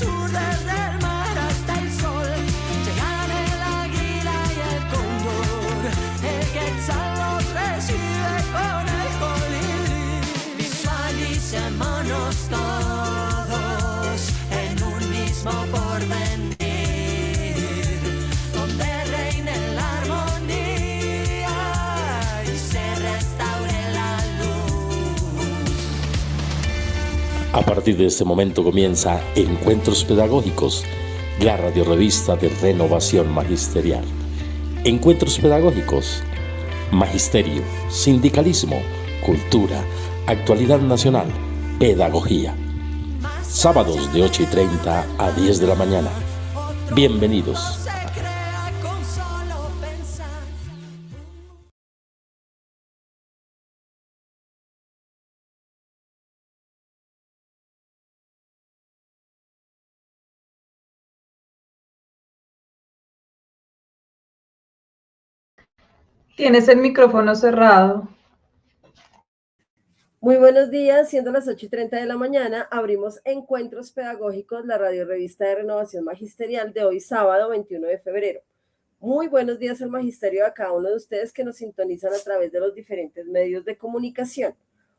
sur desde el mar hasta el sol. Llegan el águila y el cóndor, el quetzal los recibe con el colibrí. Visualicémonos todos en un mismo porvenir, donde reine la armonía y se restaure la luz. A partir de este momento comienza Encuentros Pedagógicos, la radiorrevista de Renovación Magisterial. Encuentros Pedagógicos, magisterio, sindicalismo, cultura, actualidad nacional, pedagogía. Sábados de 8:30 a 10 de la mañana. Bienvenidos. Tienes el micrófono cerrado. Muy buenos días, siendo las 8:30 de la mañana, abrimos Encuentros Pedagógicos, la radiorrevista de Renovación Magisterial de hoy, sábado 21 de febrero. Muy buenos días al magisterio a cada uno de ustedes que nos sintonizan a través de los diferentes medios de comunicación.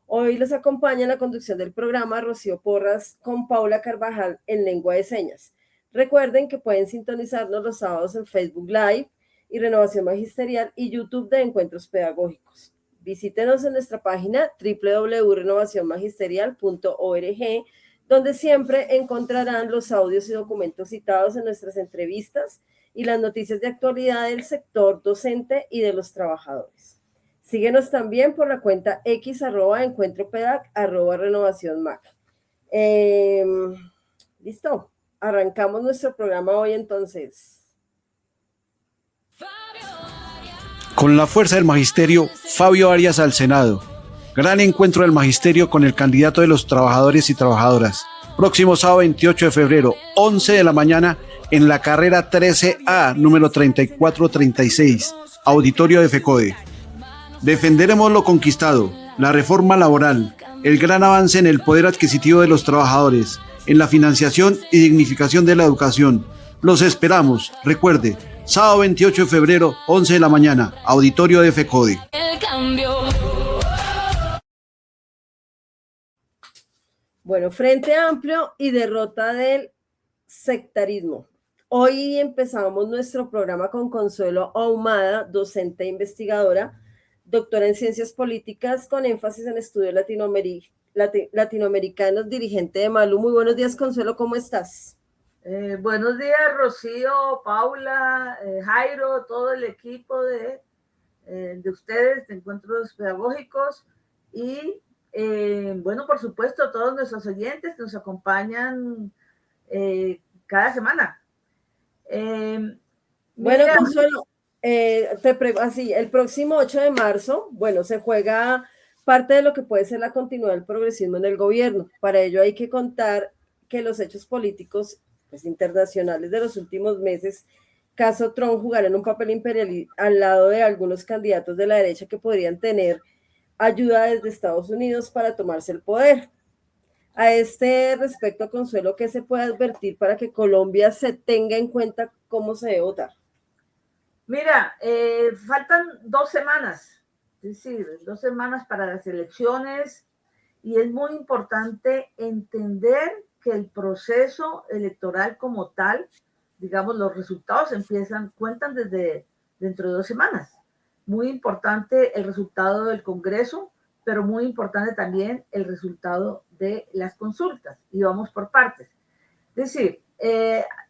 Hoy les acompaña en la conducción del programa Rocío Porras con Paula Carvajal en lengua de señas. Recuerden que pueden sintonizarnos los sábados en Facebook Live y Renovación Magisterial y YouTube de Encuentros Pedagógicos. Visítenos en nuestra página www.renovacionmagisterial.org, donde siempre encontrarán los audios y documentos citados en nuestras entrevistas y las noticias de actualidad del sector docente y de los trabajadores. Síguenos también por la cuenta X @encuentropedac @renovacionmac. Listo, arrancamos nuestro programa hoy entonces. Con la fuerza del magisterio, Fabio Arias al Senado. Gran encuentro del magisterio con el candidato de los trabajadores y trabajadoras. Próximo sábado 28 de febrero, 11 de la mañana, en la carrera 13A, número 3436, auditorio de FECODE. Defenderemos lo conquistado, la reforma laboral, el gran avance en el poder adquisitivo de los trabajadores, en la financiación y dignificación de la educación. Los esperamos, recuerde, sábado 28 de febrero, 11 de la mañana, auditorio de FECODE. Bueno, Frente Amplio y derrota del sectarismo. Hoy empezamos nuestro programa con Consuelo Ahumada, docente e investigadora, doctora en Ciencias Políticas con énfasis en estudios latinoamericanos, dirigente de Malú. Muy buenos días, Consuelo, ¿cómo estás? Buenos días, Rocío, Paula, Jairo, todo el equipo de ustedes, de Encuentros Pedagógicos, y bueno, por supuesto, todos nuestros oyentes que nos acompañan cada semana. Bueno, Consuelo, el próximo 8 de marzo, bueno, se juega parte de lo que puede ser la continuidad del progresismo en el gobierno. Para ello hay que contar que los hechos políticos internacionales de los últimos meses, caso Trump, jugarán un papel imperial al lado de algunos candidatos de la derecha que podrían tener ayuda desde Estados Unidos para tomarse el poder. A este respecto, Consuelo, ¿qué se puede advertir para que Colombia se tenga en cuenta cómo se debe votar? Mira, faltan 2 semanas, es decir, 2 semanas para las elecciones, y es muy importante entender que el proceso electoral como tal, digamos, los resultados cuentan desde dentro de 2 semanas. Muy importante el resultado del Congreso, pero muy importante también el resultado de las consultas, y vamos por partes. Es decir,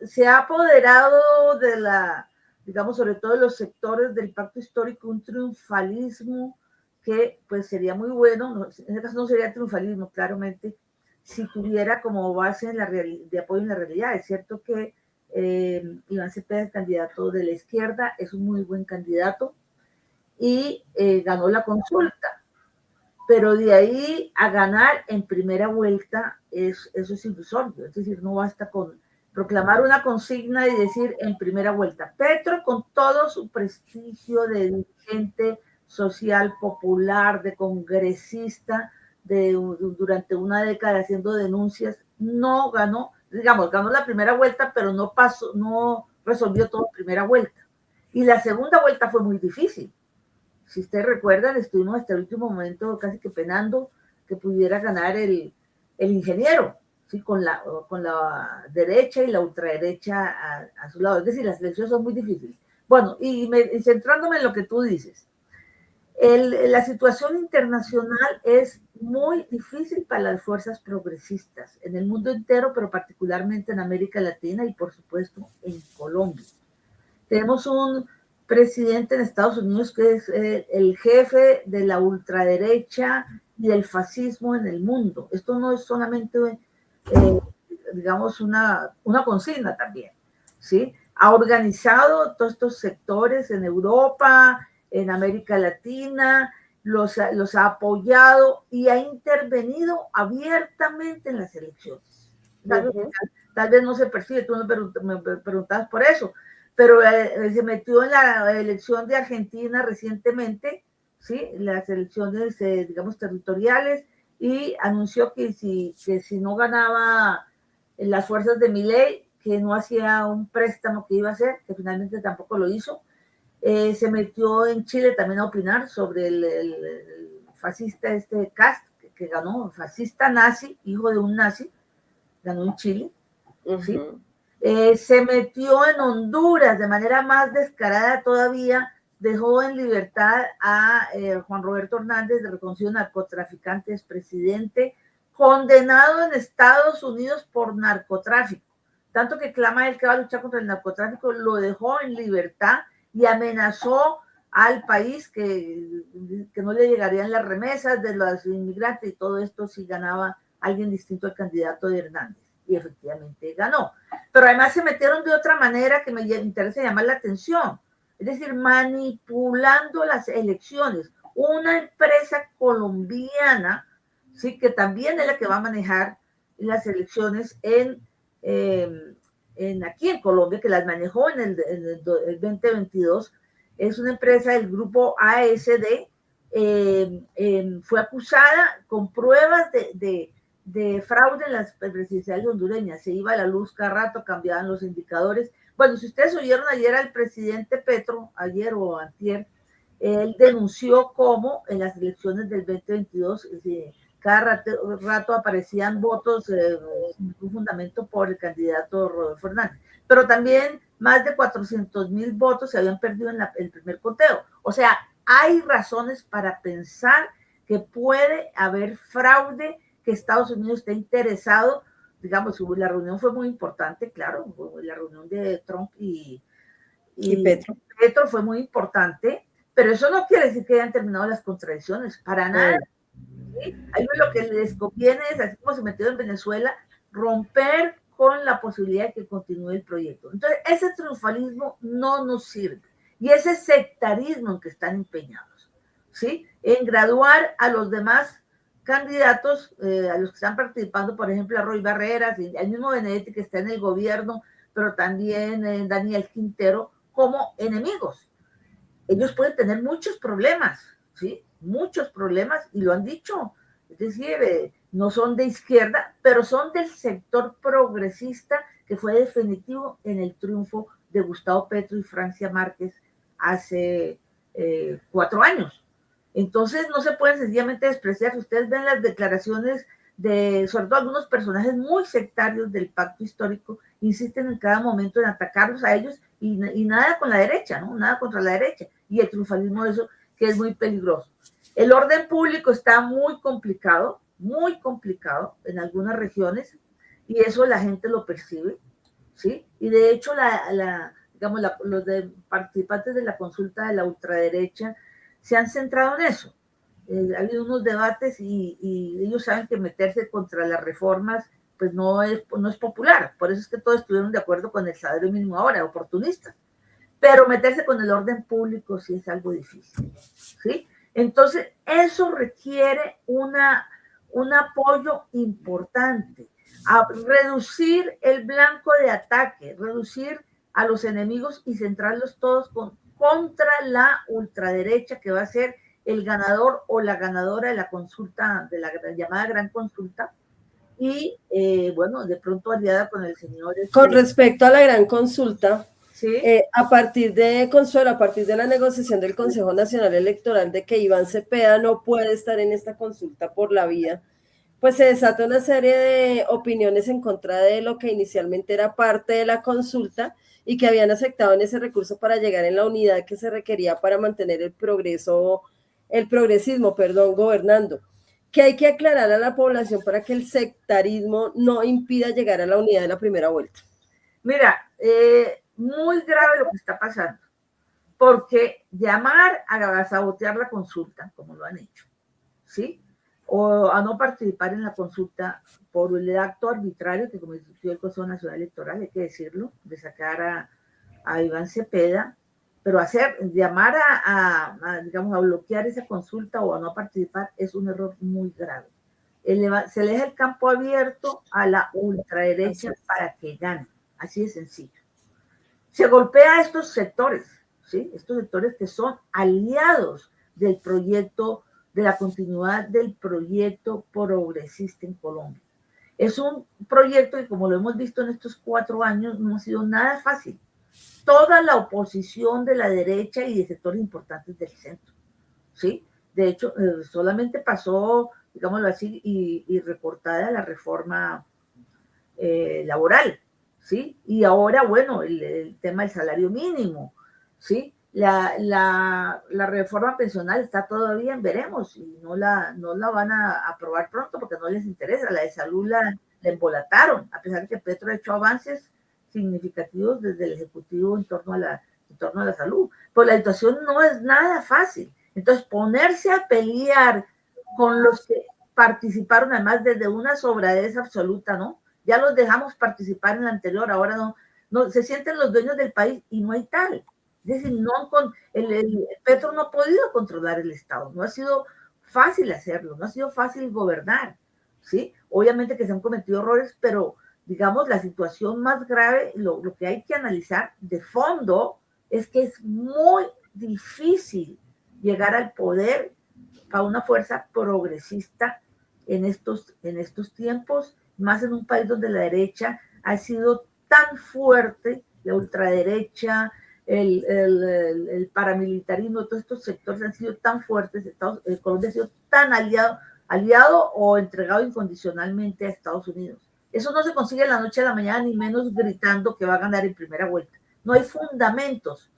se ha apoderado de digamos, sobre todo de los sectores del pacto histórico, un triunfalismo que pues sería muy bueno, en este caso no sería triunfalismo, claramente, si tuviera como base de apoyo en la realidad. Es cierto que Iván Cepeda, el candidato de la izquierda, es un muy buen candidato y ganó la consulta, pero de ahí a ganar en primera vuelta, eso es ilusorio. Es decir, no basta con proclamar una consigna y decir en primera vuelta. Petro, con todo su prestigio de dirigente social, popular, de congresista, durante una década haciendo denuncias, no ganó digamos, ganó la primera vuelta, pero no pasó, no resolvió todo en primera vuelta. Y la segunda vuelta fue muy difícil. Si ustedes recuerdan, estuvimos hasta el último momento casi que penando que pudiera ganar el ingeniero, ¿sí? Con la derecha y la ultraderecha a su lado. Es decir, las elecciones son muy difíciles. Bueno, y centrándome en lo que tú dices, la situación internacional es muy difícil para las fuerzas progresistas en el mundo entero, pero particularmente en América Latina y por supuesto en Colombia. Tenemos un presidente en Estados Unidos que es el jefe de la ultraderecha y del fascismo en el mundo. Esto no es solamente, digamos, una consigna también, ¿sí? Ha organizado todos estos sectores en Europa, en América Latina, los ha apoyado y ha intervenido abiertamente en las elecciones. Tal vez no se percibe, tú me preguntabas por eso, pero se metió en la elección de Argentina recientemente, ¿sí? Las elecciones, digamos, territoriales, y anunció que si no ganaba las fuerzas de Milei, que no hacía un préstamo que iba a hacer, que finalmente tampoco lo hizo. Se metió en Chile también a opinar sobre el fascista Kast, que ganó, fascista nazi, hijo de un nazi, ganó en Chile, ¿sí? Se metió en Honduras de manera más descarada todavía, dejó en libertad a Juan Roberto Hernández, reconocido narcotraficante, expresidente, condenado en Estados Unidos por narcotráfico, tanto que clama él que va a luchar contra el narcotráfico, lo dejó en libertad y amenazó al país que no le llegarían las remesas de los inmigrantes y todo esto si ganaba alguien distinto al candidato de Hernández. Y efectivamente ganó. Pero además se metieron de otra manera que me interesa llamar la atención, es decir, manipulando las elecciones. Una empresa colombiana, sí, que también es la que va a manejar las elecciones aquí en Colombia, que las manejó en el 2022, es una empresa del grupo ASD, fue acusada con pruebas de fraude en las presidenciales hondureñas. Se iba a la luz cada rato, cambiaban los indicadores. Bueno, si ustedes oyeron ayer al presidente Petro, ayer o antier, él denunció cómo en las elecciones del 2022 cada rato aparecían votos sin ningún fundamento por el candidato Rodolfo Hernández. Pero también más de 400,000 votos se habían perdido en el primer conteo. O sea, hay razones para pensar que puede haber fraude, que Estados Unidos está interesado. Digamos, la reunión fue muy importante, claro, la reunión de Trump y Petro fue muy importante, pero eso no quiere decir que hayan terminado las contradicciones, para nada. ¿Sí? A ellos lo que les conviene es, así como se metió en Venezuela, romper con la posibilidad de que continúe el proyecto. Entonces, ese triunfalismo no nos sirve, y ese sectarismo en que están empeñados, ¿sí? En graduar a los demás candidatos, a los que están participando, por ejemplo, a Roy Barreras, y al mismo Benedetti que está en el gobierno, pero también Daniel Quintero, como enemigos. Ellos pueden tener muchos problemas, ¿sí? Muchos problemas, y lo han dicho. Es decir, no son de izquierda, pero son del sector progresista, que fue definitivo en el triunfo de Gustavo Petro y Francia Márquez hace 4 años. Entonces no se pueden sencillamente despreciar. Ustedes ven las declaraciones de, sobre todo algunos personajes muy sectarios del pacto histórico, insisten en cada momento en atacarlos a ellos, y nada con la derecha, ¿no? Nada contra la derecha, y el triunfalismo de eso, que es muy peligroso. El orden público está muy complicado en algunas regiones, y eso la gente lo percibe, ¿sí? Y de hecho, los participantes de la consulta de la ultraderecha se han centrado en eso. Ha habido unos debates y ellos saben que meterse contra las reformas pues no es popular. Por eso es que todos estuvieron de acuerdo con el salario mínimo ahora, oportunistas. Pero meterse con el orden público sí es algo difícil, ¿sí? Entonces, eso requiere un apoyo importante, a reducir el blanco de ataque, reducir a los enemigos y centrarlos todos contra la ultraderecha, que va a ser el ganador o la ganadora de la consulta, de la llamada gran consulta, y bueno, de pronto aliada con el señor. Con respecto a la gran consulta, ¿sí? a partir de Consuelo, a partir de la negociación del Consejo Nacional Electoral de que Iván Cepeda no puede estar en esta consulta por la vía, pues se desata una serie de opiniones en contra de lo que inicialmente era parte de la consulta y que habían aceptado en ese recurso para llegar en la unidad que se requería para mantener el progresismo, gobernando. Que hay que aclarar a la población para que el sectarismo no impida llegar a la unidad de la primera vuelta. Mira, muy grave lo que está pasando, porque llamar a sabotear la consulta, como lo han hecho, ¿sí? O a no participar en la consulta por el acto arbitrario que cometió el Consejo Nacional Electoral, hay que decirlo, de sacar a Iván Cepeda, pero llamar digamos, a bloquear esa consulta o a no participar es un error muy grave. Se le deja el campo abierto a la ultraderecha para que gane, así de sencillo. Se golpea a estos sectores, ¿sí? Estos sectores que son aliados del proyecto, de la continuidad del proyecto progresista en Colombia. Es un proyecto que, como lo hemos visto en estos 4 años, no ha sido nada fácil. Toda la oposición de la derecha y de sectores importantes del centro, ¿sí? De hecho, solamente pasó, digámoslo así, y recortada la reforma laboral, ¿sí? Y ahora, bueno, el tema del salario mínimo, ¿sí? La reforma pensional está todavía en veremos y no la van a aprobar pronto porque no les interesa. La de salud la embolataron, a pesar de que Petro ha hecho avances significativos desde el Ejecutivo en torno a la salud. Pues la situación no es nada fácil. Entonces, ponerse a pelear con los que participaron, además desde una sobradez absoluta, ¿no? Ya los dejamos participar en la anterior, ahora no se sienten los dueños del país y no hay tal. Es decir, el Petro no ha podido controlar el Estado, no ha sido fácil hacerlo, no ha sido fácil gobernar, ¿sí? Obviamente que se han cometido errores, pero digamos, la situación más grave, lo que hay que analizar de fondo es que es muy difícil llegar al poder a una fuerza progresista en estos tiempos, más en un país donde la derecha ha sido tan fuerte, la ultraderecha, el paramilitarismo, todos estos sectores han sido tan fuertes, Colombia ha sido tan aliado o entregado incondicionalmente a Estados Unidos. Eso no se consigue en la noche a la mañana, ni menos gritando que va a ganar en primera vuelta. No hay fundamentos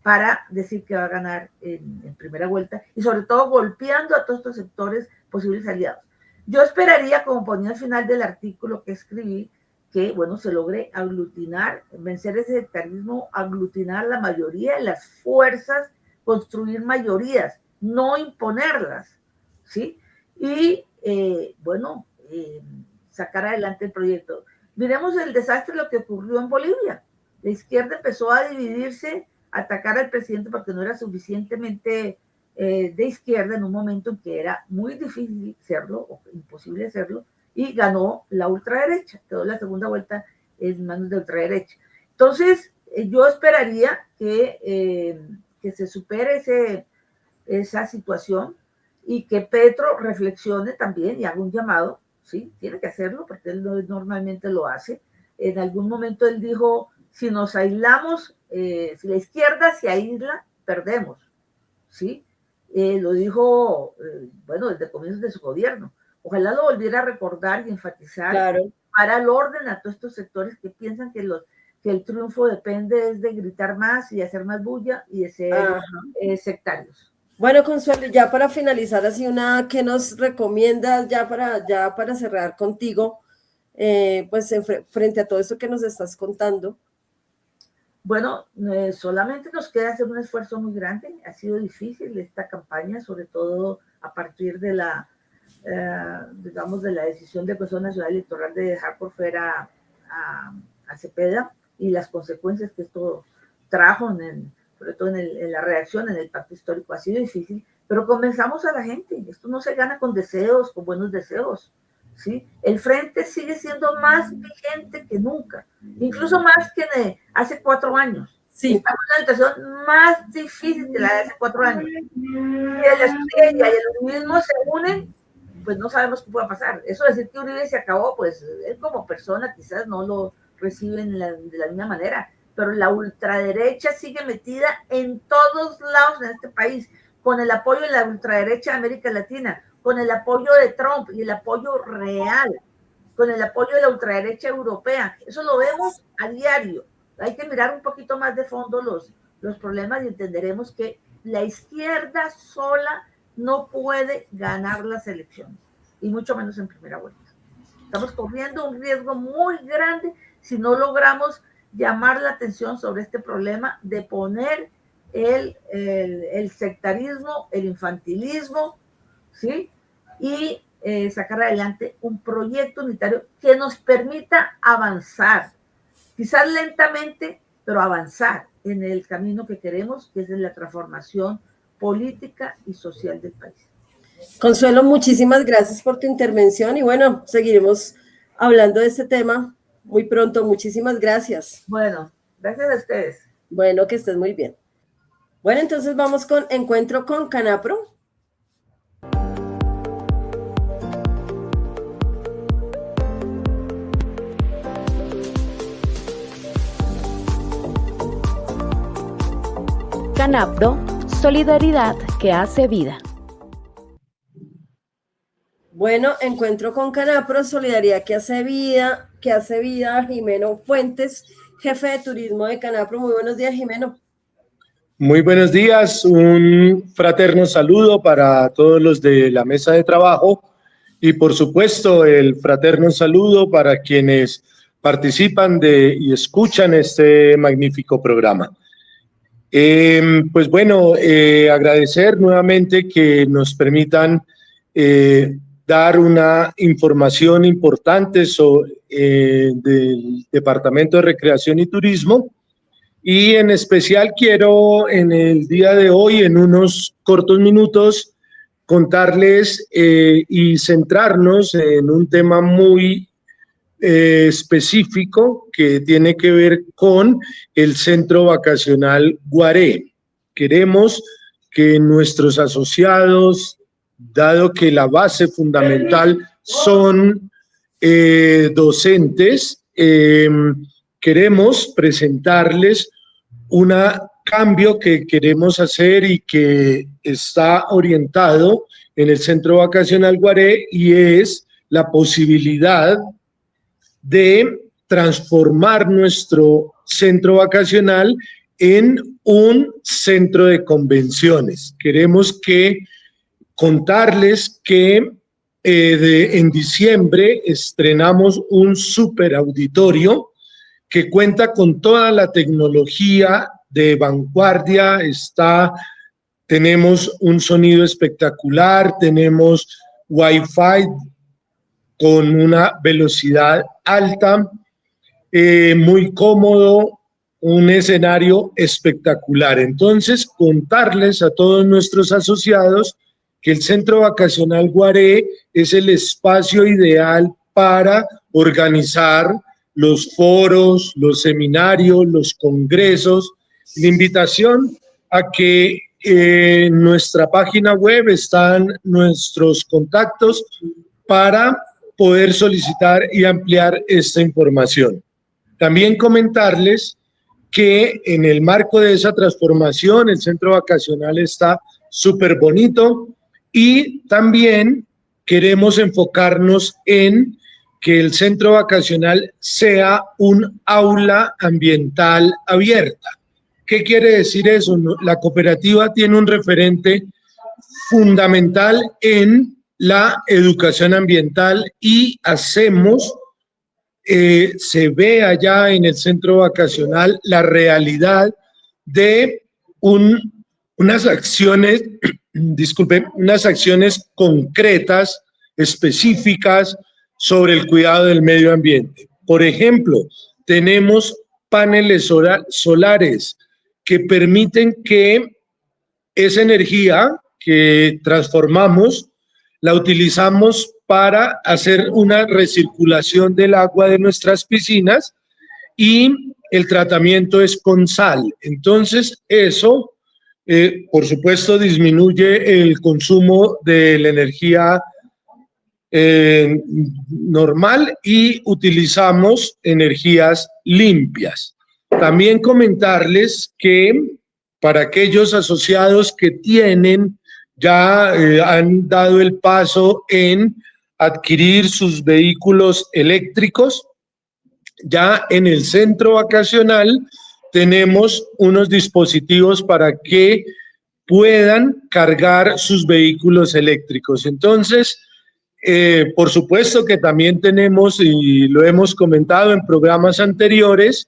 para decir que va a ganar en primera vuelta y sobre todo golpeando a todos estos sectores posibles aliados. Yo esperaría, como ponía al final del artículo que escribí, que, bueno, se logre aglutinar, vencer ese sectarismo, aglutinar la mayoría de las fuerzas, construir mayorías, no imponerlas, ¿sí? Y, sacar adelante el proyecto. Miremos el desastre, lo que ocurrió en Bolivia. La izquierda empezó a dividirse, a atacar al presidente porque no era suficientemente de izquierda en un momento en que era muy difícil serlo, o imposible hacerlo, y ganó la ultraderecha, quedó la segunda vuelta en manos de ultraderecha. Entonces, yo esperaría que se supere esa situación y que Petro reflexione también y haga un llamado, ¿sí? Tiene que hacerlo porque él normalmente lo hace. En algún momento él dijo, si nos aislamos, si la izquierda se aísla, perdemos, ¿sí? Lo dijo, desde comienzos de su gobierno. Ojalá lo volviera a recordar y enfatizar, claro, para el orden a todos estos sectores que piensan que el triunfo depende de gritar más y hacer más bulla y de ser sectarios. Bueno, Consuelo, ya para finalizar, así ¿qué nos recomiendas ya para cerrar contigo, pues frente a todo esto que nos estás contando? Bueno, solamente nos queda hacer un esfuerzo muy grande. Ha sido difícil esta campaña, sobre todo a partir de la decisión del Consejo Nacional Electoral de dejar por fuera a Cepeda y las consecuencias que esto trajo, sobre todo en la reacción en el pacto histórico. Ha sido difícil, pero convenzamos a la gente. Esto no se gana con deseos, con buenos deseos, ¿sí? El frente sigue siendo más vigente que nunca, incluso más que hace 4 años. Sí. Estamos en una situación más difícil que la de hace 4 años. Y el estrella y el mismo se unen pues no sabemos qué pueda pasar. Eso de decir que Uribe se acabó, pues él como persona quizás no lo reciben de la misma manera, pero la ultraderecha sigue metida en todos lados en este país, con el apoyo de la ultraderecha de América Latina, con el apoyo de Trump y el apoyo real, con el apoyo de la ultraderecha europea. Eso lo vemos a diario. Hay que mirar un poquito más de fondo los problemas y entenderemos que la izquierda sola no puede ganar las elecciones, y mucho menos en primera vuelta. Estamos corriendo un riesgo muy grande si no logramos llamar la atención sobre este problema de poner el sectarismo, el infantilismo, ¿sí? Y sacar adelante un proyecto unitario que nos permita avanzar, quizás lentamente, pero avanzar en el camino que queremos, que es de la transformación política y social del país. Consuelo, muchísimas gracias por tu intervención y bueno, seguiremos hablando de este tema muy pronto. Muchísimas gracias. Bueno, gracias a ustedes. Bueno, que estés muy bien. Bueno, entonces vamos con Encuentro con Canapro. Canapro, solidaridad que hace vida. Bueno, Encuentro con Canapro, solidaridad que hace vida, Jimeno Fuentes, jefe de turismo de Canapro. Muy buenos días, Jimeno. Muy buenos días, un fraterno saludo para todos los de la mesa de trabajo y por supuesto el fraterno saludo para quienes participan y escuchan este magnífico programa. Pues bueno, agradecer nuevamente que nos permitan dar una información importante del Departamento de Recreación y Turismo. Y en especial quiero en el día de hoy, en unos cortos minutos, contarles y centrarnos en un tema muy específico que tiene que ver con el Centro Vacacional Guaré. Queremos que nuestros asociados, dado que la base fundamental son docentes, queremos presentarles un cambio que queremos hacer y que está orientado en el Centro Vacacional Guaré, y es la posibilidad de transformar nuestro centro vacacional en un centro de convenciones. Queremos contarles que en diciembre estrenamos un superauditorio que cuenta con toda la tecnología de vanguardia. Tenemos un sonido espectacular, tenemos Wi-Fi con una velocidad alta, muy cómodo, un escenario espectacular. Entonces, contarles a todos nuestros asociados que el Centro Vacacional Guaré es el espacio ideal para organizar los foros, los seminarios, los congresos. La invitación a que en nuestra página web están nuestros contactos para poder solicitar y ampliar esta información. También comentarles que en el marco de esa transformación el centro vacacional está súper bonito, y también queremos enfocarnos en que el centro vacacional sea un aula ambiental abierta. ¿Qué quiere decir eso? La cooperativa tiene un referente fundamental en la educación ambiental y se ve allá en el centro vacacional la realidad de unas acciones concretas, específicas sobre el cuidado del medio ambiente. Por ejemplo, tenemos paneles solares que permiten que esa energía que transformamos la utilizamos para hacer una recirculación del agua de nuestras piscinas, y el tratamiento es con sal. Entonces, eso, por supuesto, disminuye el consumo de la energía normal y utilizamos energías limpias. También comentarles que para aquellos asociados que ya han dado el paso en adquirir sus vehículos eléctricos, ya en el centro vacacional tenemos unos dispositivos para que puedan cargar sus vehículos eléctricos. Entonces, por supuesto que también tenemos, y lo hemos comentado en programas anteriores,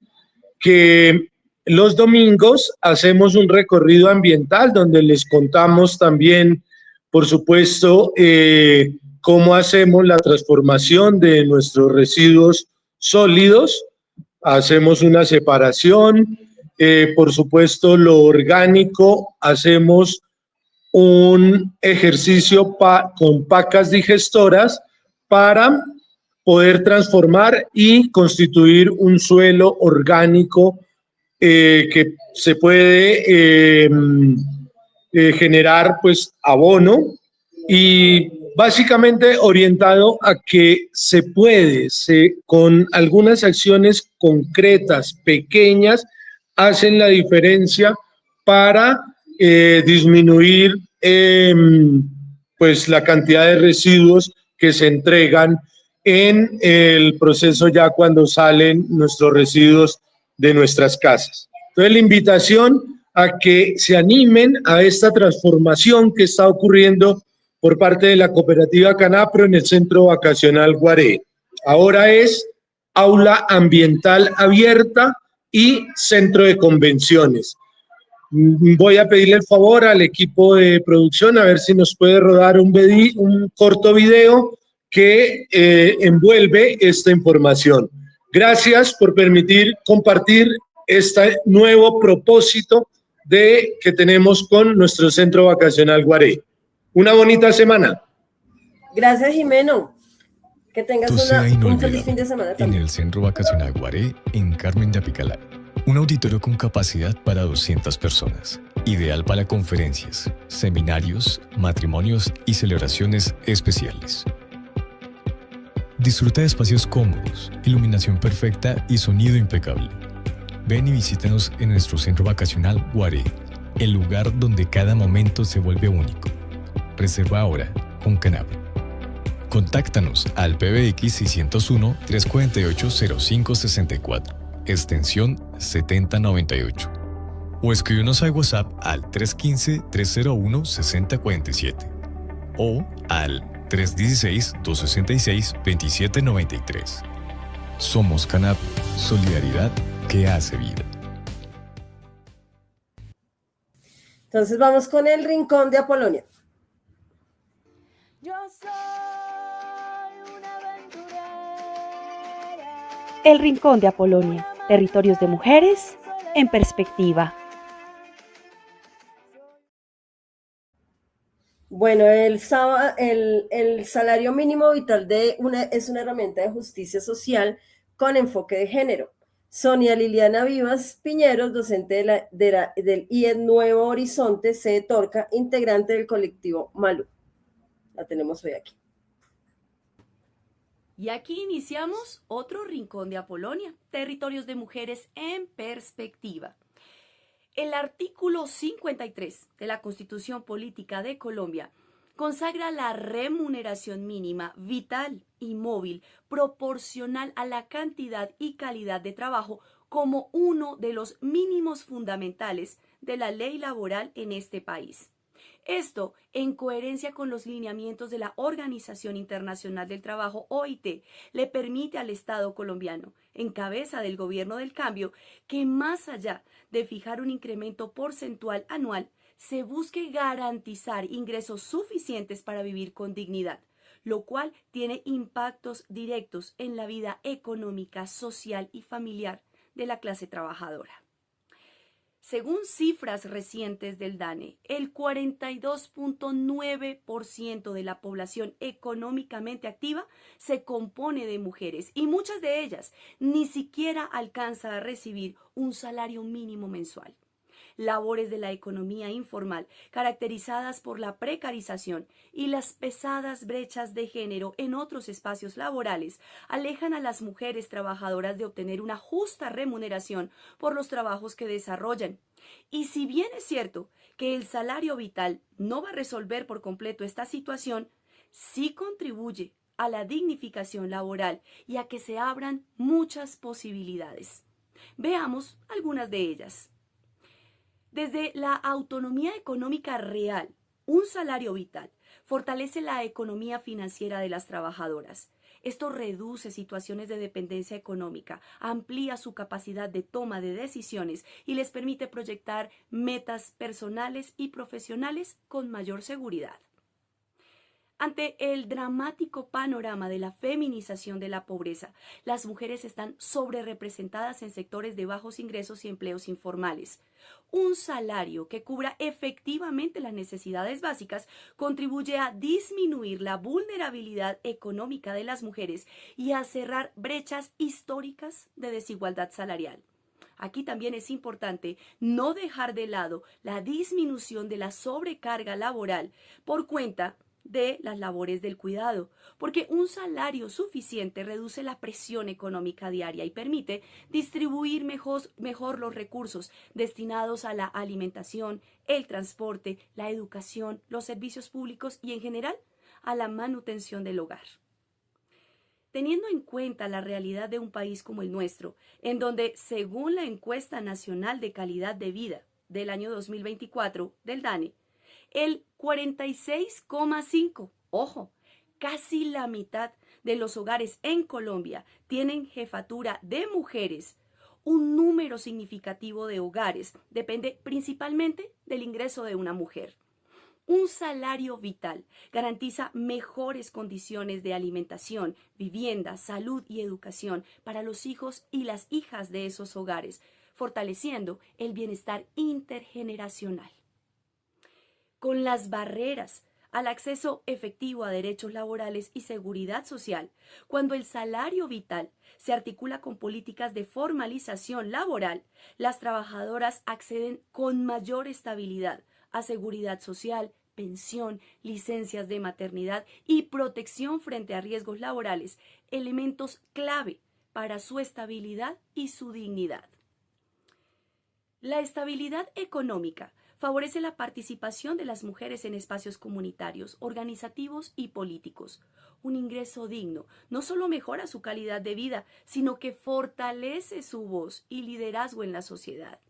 que los domingos hacemos un recorrido ambiental donde les contamos también, por supuesto, cómo hacemos la transformación de nuestros residuos sólidos. Hacemos una separación, por supuesto, lo orgánico, hacemos un ejercicio con pacas digestoras para poder transformar y constituir un suelo orgánico que se puede generar pues abono, y básicamente orientado a que se puede, con algunas acciones concretas, pequeñas, hacen la diferencia para disminuir pues la cantidad de residuos que se entregan en el proceso ya cuando salen nuestros residuos de nuestras casas. Entonces, la invitación a que se animen a esta transformación que está ocurriendo por parte de la cooperativa Canapro en el Centro Vacacional Guaré. Ahora es aula ambiental abierta y centro de convenciones. Voy a pedirle el favor al equipo de producción a ver si nos puede rodar un corto video que envuelve esta información. Gracias por permitir compartir este nuevo propósito que tenemos con nuestro Centro Vacacional Guaré. Una bonita semana. Gracias, Jimeno. Que tengas un feliz fin de semana en también. el Centro Vacacional Guaré, en Carmen de Apicalá. Un auditorio con capacidad para 200 personas. Ideal para conferencias, seminarios, matrimonios y celebraciones especiales. Disfruta de espacios cómodos, iluminación perfecta y sonido impecable. Ven y visítanos en nuestro Centro Vacacional Guaré, el lugar donde cada momento se vuelve único. Reserva ahora con Canapro. Contáctanos al PBX 601-348-0564, extensión 7098. O escríbenos al WhatsApp al 315-301-6047 o al 316-266-2793. Somos Canapro, solidaridad que hace vida. Entonces vamos con el Rincón de Apolonia. Yo soy una aventurera. El Rincón de Apolonia, territorios de mujeres en perspectiva. Bueno, el salario mínimo vital es una herramienta de justicia social con enfoque de género. Sonia Liliana Vivas Piñeros, docente del IED Nuevo Horizonte, sede Torca, integrante del colectivo Malú. La tenemos hoy aquí. Y aquí iniciamos otro Rincón de Apolonia, territorios de mujeres en perspectiva. El artículo 53 de la Constitución Política de Colombia consagra la remuneración mínima vital y móvil proporcional a la cantidad y calidad de trabajo como uno de los mínimos fundamentales de la ley laboral en este país. Esto en coherencia con los lineamientos de la Organización Internacional del Trabajo, OIT, le permite al Estado colombiano, en cabeza del Gobierno del Cambio, que más allá de fijar un incremento porcentual anual, se busque garantizar ingresos suficientes para vivir con dignidad, lo cual tiene impactos directos en la vida económica, social y familiar de la clase trabajadora. Según cifras recientes del DANE, el 42.9% de la población económicamente activa se compone de mujeres y muchas de ellas ni siquiera alcanza a recibir un salario mínimo mensual. labores de la economía informal, caracterizadas por la precarización y las pesadas brechas de género en otros espacios laborales, alejan a las mujeres trabajadoras de obtener una justa remuneración por los trabajos que desarrollan. Y si bien es cierto que el salario vital no va a resolver por completo esta situación, sí contribuye a la dignificación laboral y a que se abran muchas posibilidades. Veamos algunas de ellas. Desde la autonomía económica real, un salario vital fortalece la economía financiera de las trabajadoras. Esto reduce situaciones de dependencia económica, amplía su capacidad de toma de decisiones y les permite proyectar metas personales y profesionales con mayor seguridad. Ante el dramático panorama de la feminización de la pobreza, las mujeres están sobrerepresentadas en sectores de bajos ingresos y empleos informales. Un salario que cubra efectivamente las necesidades básicas contribuye a disminuir la vulnerabilidad económica de las mujeres y a cerrar brechas históricas de desigualdad salarial. Aquí también es importante no dejar de lado la disminución de la sobrecarga laboral por cuenta de las labores del cuidado, porque un salario suficiente reduce la presión económica diaria y permite distribuir mejor los recursos destinados a la alimentación, el transporte, la educación, los servicios públicos y en general a la manutención del hogar. Teniendo en cuenta la realidad de un país como el nuestro, en donde, según la Encuesta Nacional de Calidad de Vida del año 2024 del DANE, el 46,5%, ojo, casi la mitad de los hogares en Colombia tienen jefatura de mujeres. Un número significativo de hogares depende principalmente del ingreso de una mujer. Un salario vital garantiza mejores condiciones de alimentación, vivienda, salud y educación para los hijos y las hijas de esos hogares, fortaleciendo el bienestar intergeneracional. Con las barreras al acceso efectivo a derechos laborales y seguridad social, cuando el salario vital se articula con políticas de formalización laboral, las trabajadoras acceden con mayor estabilidad a seguridad social, pensión, licencias de maternidad y protección frente a riesgos laborales, elementos clave para su estabilidad y su dignidad. La estabilidad económica favorece la participación de las mujeres en espacios comunitarios, organizativos y políticos. Un ingreso digno no solo mejora su calidad de vida, sino que fortalece su voz y liderazgo en la sociedad.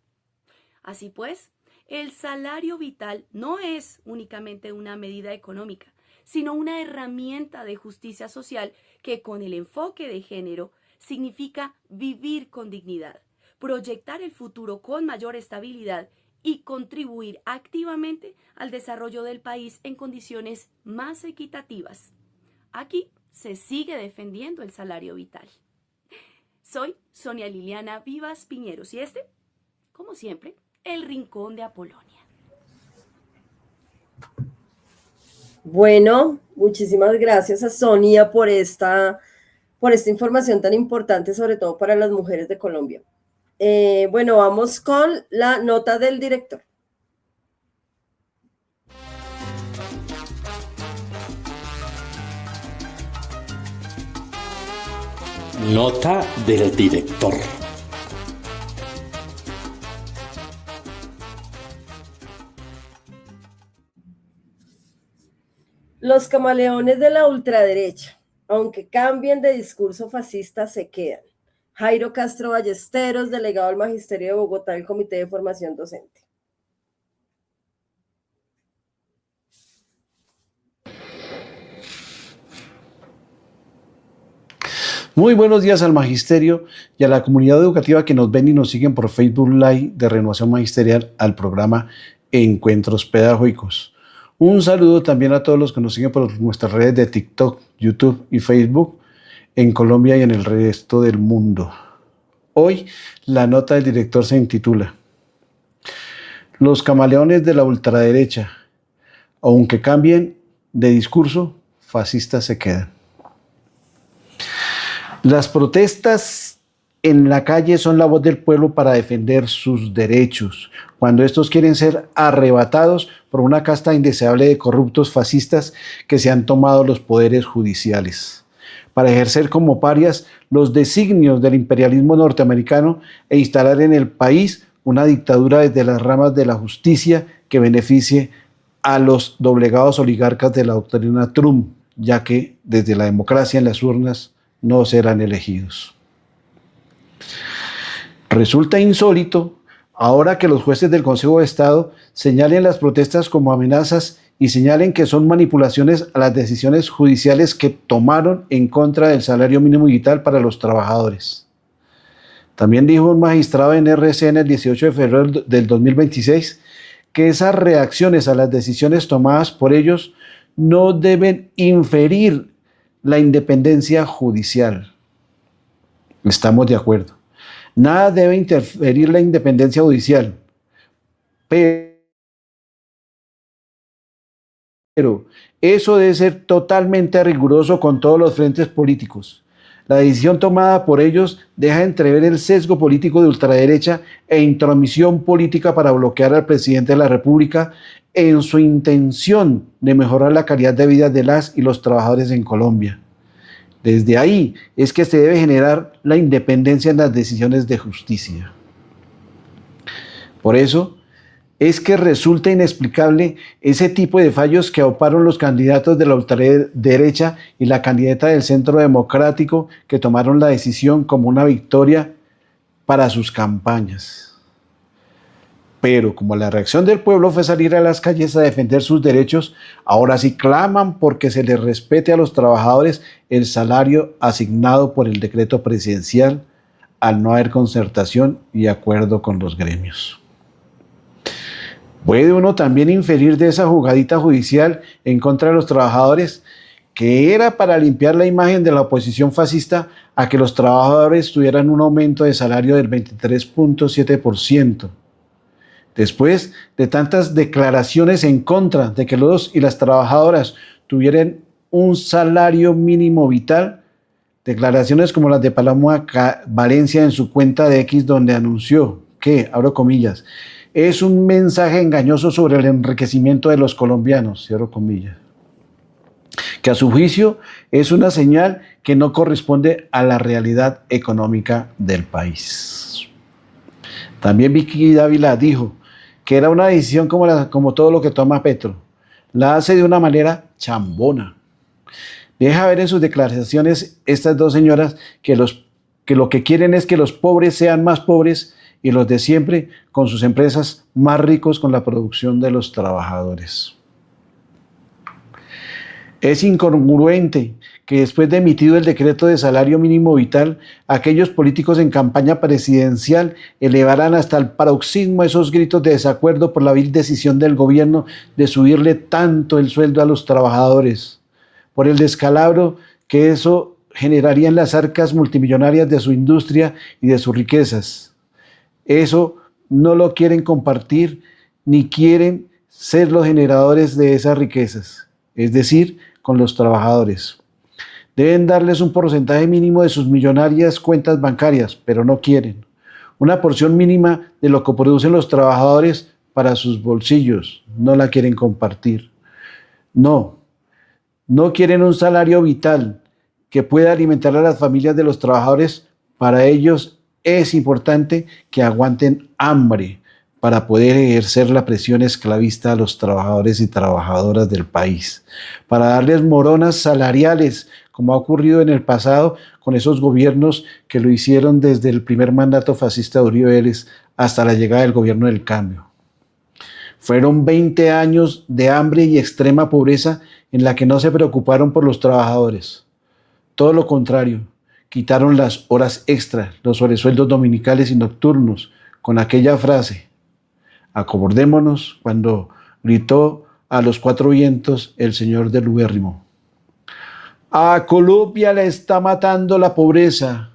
Así pues, el salario vital no es únicamente una medida económica, sino una herramienta de justicia social que, con el enfoque de género, significa vivir con dignidad, proyectar el futuro con mayor estabilidad y contribuir activamente al desarrollo del país en condiciones más equitativas. Aquí se sigue defendiendo el salario vital. Soy Sonia Liliana Vivas Piñeros y este, como siempre, el Rincón de Apolonia. Bueno, muchísimas gracias a Sonia por esta información tan importante, sobre todo para las mujeres de Colombia. Bueno, vamos con la nota del director. Nota del director. Los camaleones de la ultraderecha, aunque cambien de discurso fascista, se quedan. Jairo Castro Ballesteros, delegado al Magisterio de Bogotá del Comité de Formación Docente. Muy buenos días al Magisterio y a la comunidad educativa que nos ven y nos siguen por Facebook Live de Renovación Magisterial al programa Encuentros Pedagógicos. Un saludo también a todos los que nos siguen por nuestras redes de TikTok, YouTube y Facebook en Colombia y en el resto del mundo. Hoy la nota del director se intitula Los camaleones de la ultraderecha, aunque cambien de discurso, fascistas se quedan. Las protestas en la calle son la voz del pueblo para defender sus derechos, cuando estos quieren ser arrebatados por una casta indeseable de corruptos fascistas que se han tomado los poderes judiciales, para ejercer como parias los designios del imperialismo norteamericano e instalar en el país una dictadura desde las ramas de la justicia que beneficie a los doblegados oligarcas de la doctrina Trump, ya que desde la democracia en las urnas no serán elegidos. Resulta insólito ahora que los jueces del Consejo de Estado señalen las protestas como amenazas y señalen que son manipulaciones a las decisiones judiciales que tomaron en contra del salario mínimo vital para los trabajadores. También dijo un magistrado en RCN el 18 de febrero del 2026 que esas reacciones a las decisiones tomadas por ellos no deben inferir la independencia judicial. Estamos de acuerdo. Nada debe interferir la independencia judicial, pero eso debe ser totalmente riguroso con todos los frentes políticos. La decisión tomada por ellos deja entrever el sesgo político de ultraderecha e intromisión política para bloquear al presidente de la República en su intención de mejorar la calidad de vida de las y los trabajadores en Colombia. Desde ahí es que se debe generar la independencia en las decisiones de justicia. Por eso es que resulta inexplicable ese tipo de fallos que auparon los candidatos de la ultraderecha y la candidata del Centro Democrático, que tomaron la decisión como una victoria para sus campañas. Pero como la reacción del pueblo fue salir a las calles a defender sus derechos, ahora sí claman porque se les respete a los trabajadores el salario asignado por el decreto presidencial al no haber concertación y acuerdo con los gremios. Puede uno también inferir de esa jugadita judicial en contra de los trabajadores que era para limpiar la imagen de la oposición fascista a que los trabajadores tuvieran un aumento de salario del 23.7%. Después de tantas declaraciones en contra de que los y las trabajadoras tuvieran un salario mínimo vital, declaraciones como las de Paloma Valencia en su cuenta de X, donde anunció que, abro comillas, es un mensaje engañoso sobre el enriquecimiento de los colombianos, cierro comillas, que a su juicio es una señal que no corresponde a la realidad económica del país. También Vicky Dávila dijo que era una decisión como todo lo que toma Petro. La hace de una manera chambona. Deja ver en sus declaraciones estas dos señoras que lo que quieren es que los pobres sean más pobres y los de siempre con sus empresas más ricos con la producción de los trabajadores. Es incongruente que después de emitido el decreto de salario mínimo vital, aquellos políticos en campaña presidencial elevaran hasta el paroxismo esos gritos de desacuerdo por la vil decisión del gobierno de subirle tanto el sueldo a los trabajadores, por el descalabro que eso generaría en las arcas multimillonarias de su industria y de sus riquezas. Eso no lo quieren compartir ni quieren ser los generadores de esas riquezas, es decir, con los trabajadores. Deben darles un porcentaje mínimo de sus millonarias cuentas bancarias, pero no quieren. Una porción mínima de lo que producen los trabajadores para sus bolsillos, no la quieren compartir. No quieren un salario vital que pueda alimentar a las familias de los trabajadores. Para ellos es importante que aguanten hambre para poder ejercer la presión esclavista a los trabajadores y trabajadoras del país, para darles moronas salariales, como ha ocurrido en el pasado con esos gobiernos que lo hicieron desde el primer mandato fascista de Uribe Vélez hasta la llegada del gobierno del cambio. Fueron 20 años de hambre y extrema pobreza en la que no se preocuparon por los trabajadores. Todo lo contrario, quitaron las horas extras, los sobresueldos dominicales y nocturnos, con aquella frase: acomodémonos, cuando gritó a los cuatro vientos el señor del Ubérrimo. A Colombia le está matando la pobreza.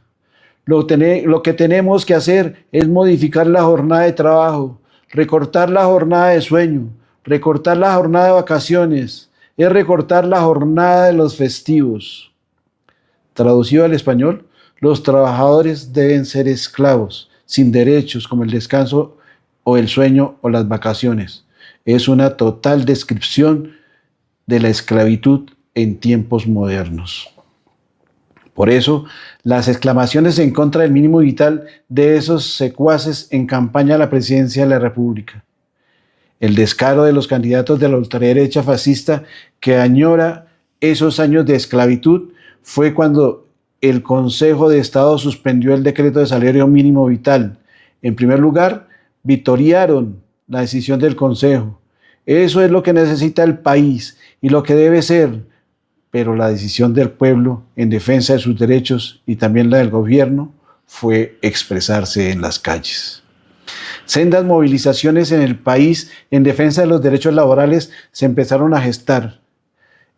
Lo que tenemos que hacer es modificar la jornada de trabajo, recortar la jornada de sueño, recortar la jornada de vacaciones, es recortar la jornada de los festivos. Traducido al español, Los trabajadores deben ser esclavos, sin derechos como el descanso o el sueño o las vacaciones. Es una total descripción de la esclavitud en tiempos modernos. Por eso, las exclamaciones en contra del mínimo vital de esos secuaces en campaña a la presidencia de la República. El descaro de los candidatos de la ultraderecha fascista que añora esos años de esclavitud fue cuando el Consejo de Estado suspendió el decreto de salario mínimo vital. En primer lugar, vitorearon la decisión del Consejo. Eso es lo que necesita el país y lo que debe ser, pero la decisión del pueblo en defensa de sus derechos y también la del gobierno fue expresarse en las calles. Sendas movilizaciones en el país en defensa de los derechos laborales se empezaron a gestar.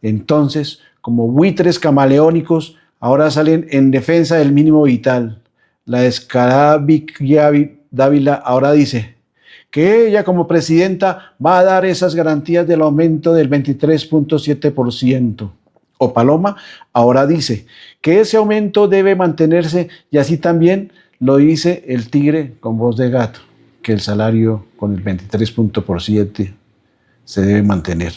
Entonces, como buitres camaleónicos, ahora salen en defensa del mínimo vital. La descarada Vicky Dávila ahora dice que ella como presidenta va a dar esas garantías del aumento del 23.7%. O Paloma ahora dice que ese aumento debe mantenerse y así también lo dice el tigre con voz de gato, que el salario con el 23.7% se debe mantener.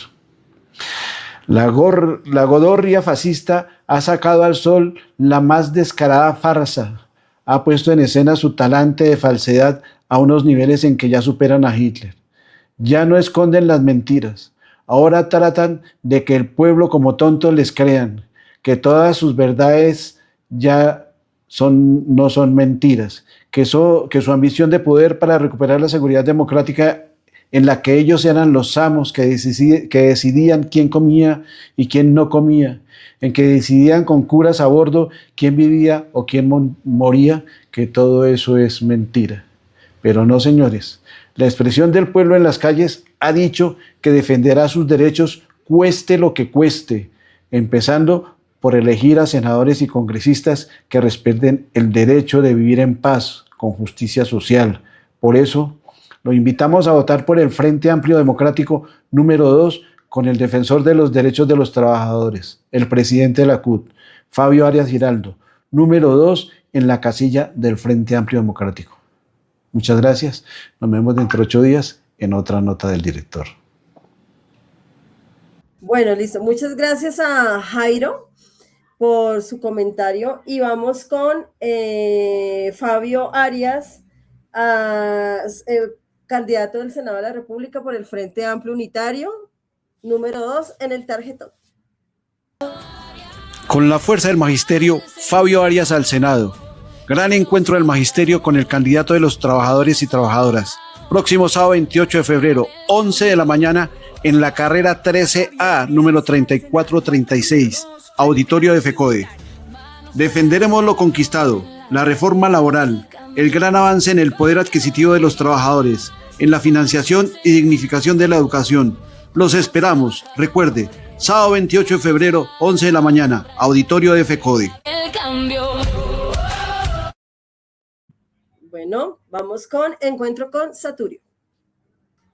La godorria fascista ha sacado al sol la más descarada farsa, ha puesto en escena su talante de falsedad a unos niveles en que ya superan a Hitler. Ya no esconden las mentiras. Ahora tratan de que el pueblo como tontos les crean, que todas sus verdades ya no son mentiras, que su ambición de poder para recuperar la seguridad democrática en la que ellos eran los amos que decidían quién comía y quién no comía, en que decidían con curas a bordo quién vivía o quién moría, que todo eso es mentira. Pero no, señores. La expresión del pueblo en las calles ha dicho que defenderá sus derechos cueste lo que cueste, empezando por elegir a senadores y congresistas que respeten el derecho de vivir en paz, con justicia social. Por eso, lo invitamos a votar por el Frente Amplio Democrático número 2 con el defensor de los derechos de los trabajadores, el presidente de la CUT, Fabio Arias Giraldo, número 2 en la casilla del Frente Amplio Democrático. Muchas gracias. Nos vemos dentro de 8 días en otra nota del director. Bueno, listo. Muchas gracias a Jairo por su comentario y vamos con Fabio Arias, candidato del Senado de la República por el Frente Amplio Unitario, número 2 en el tarjetón. Con la fuerza del magisterio, Fabio Arias al Senado. Gran encuentro del magisterio con el candidato de los trabajadores y trabajadoras. Próximo sábado 28 de febrero, 11 de la mañana, en la carrera 13A, número 3436, auditorio de FECODE. Defenderemos lo conquistado, la reforma laboral, el gran avance en el poder adquisitivo de los trabajadores, en la financiación y dignificación de la educación. Los esperamos, recuerde, sábado 28 de febrero, 11 de la mañana, auditorio de FECODE. Bueno, vamos con encuentro con Saturio.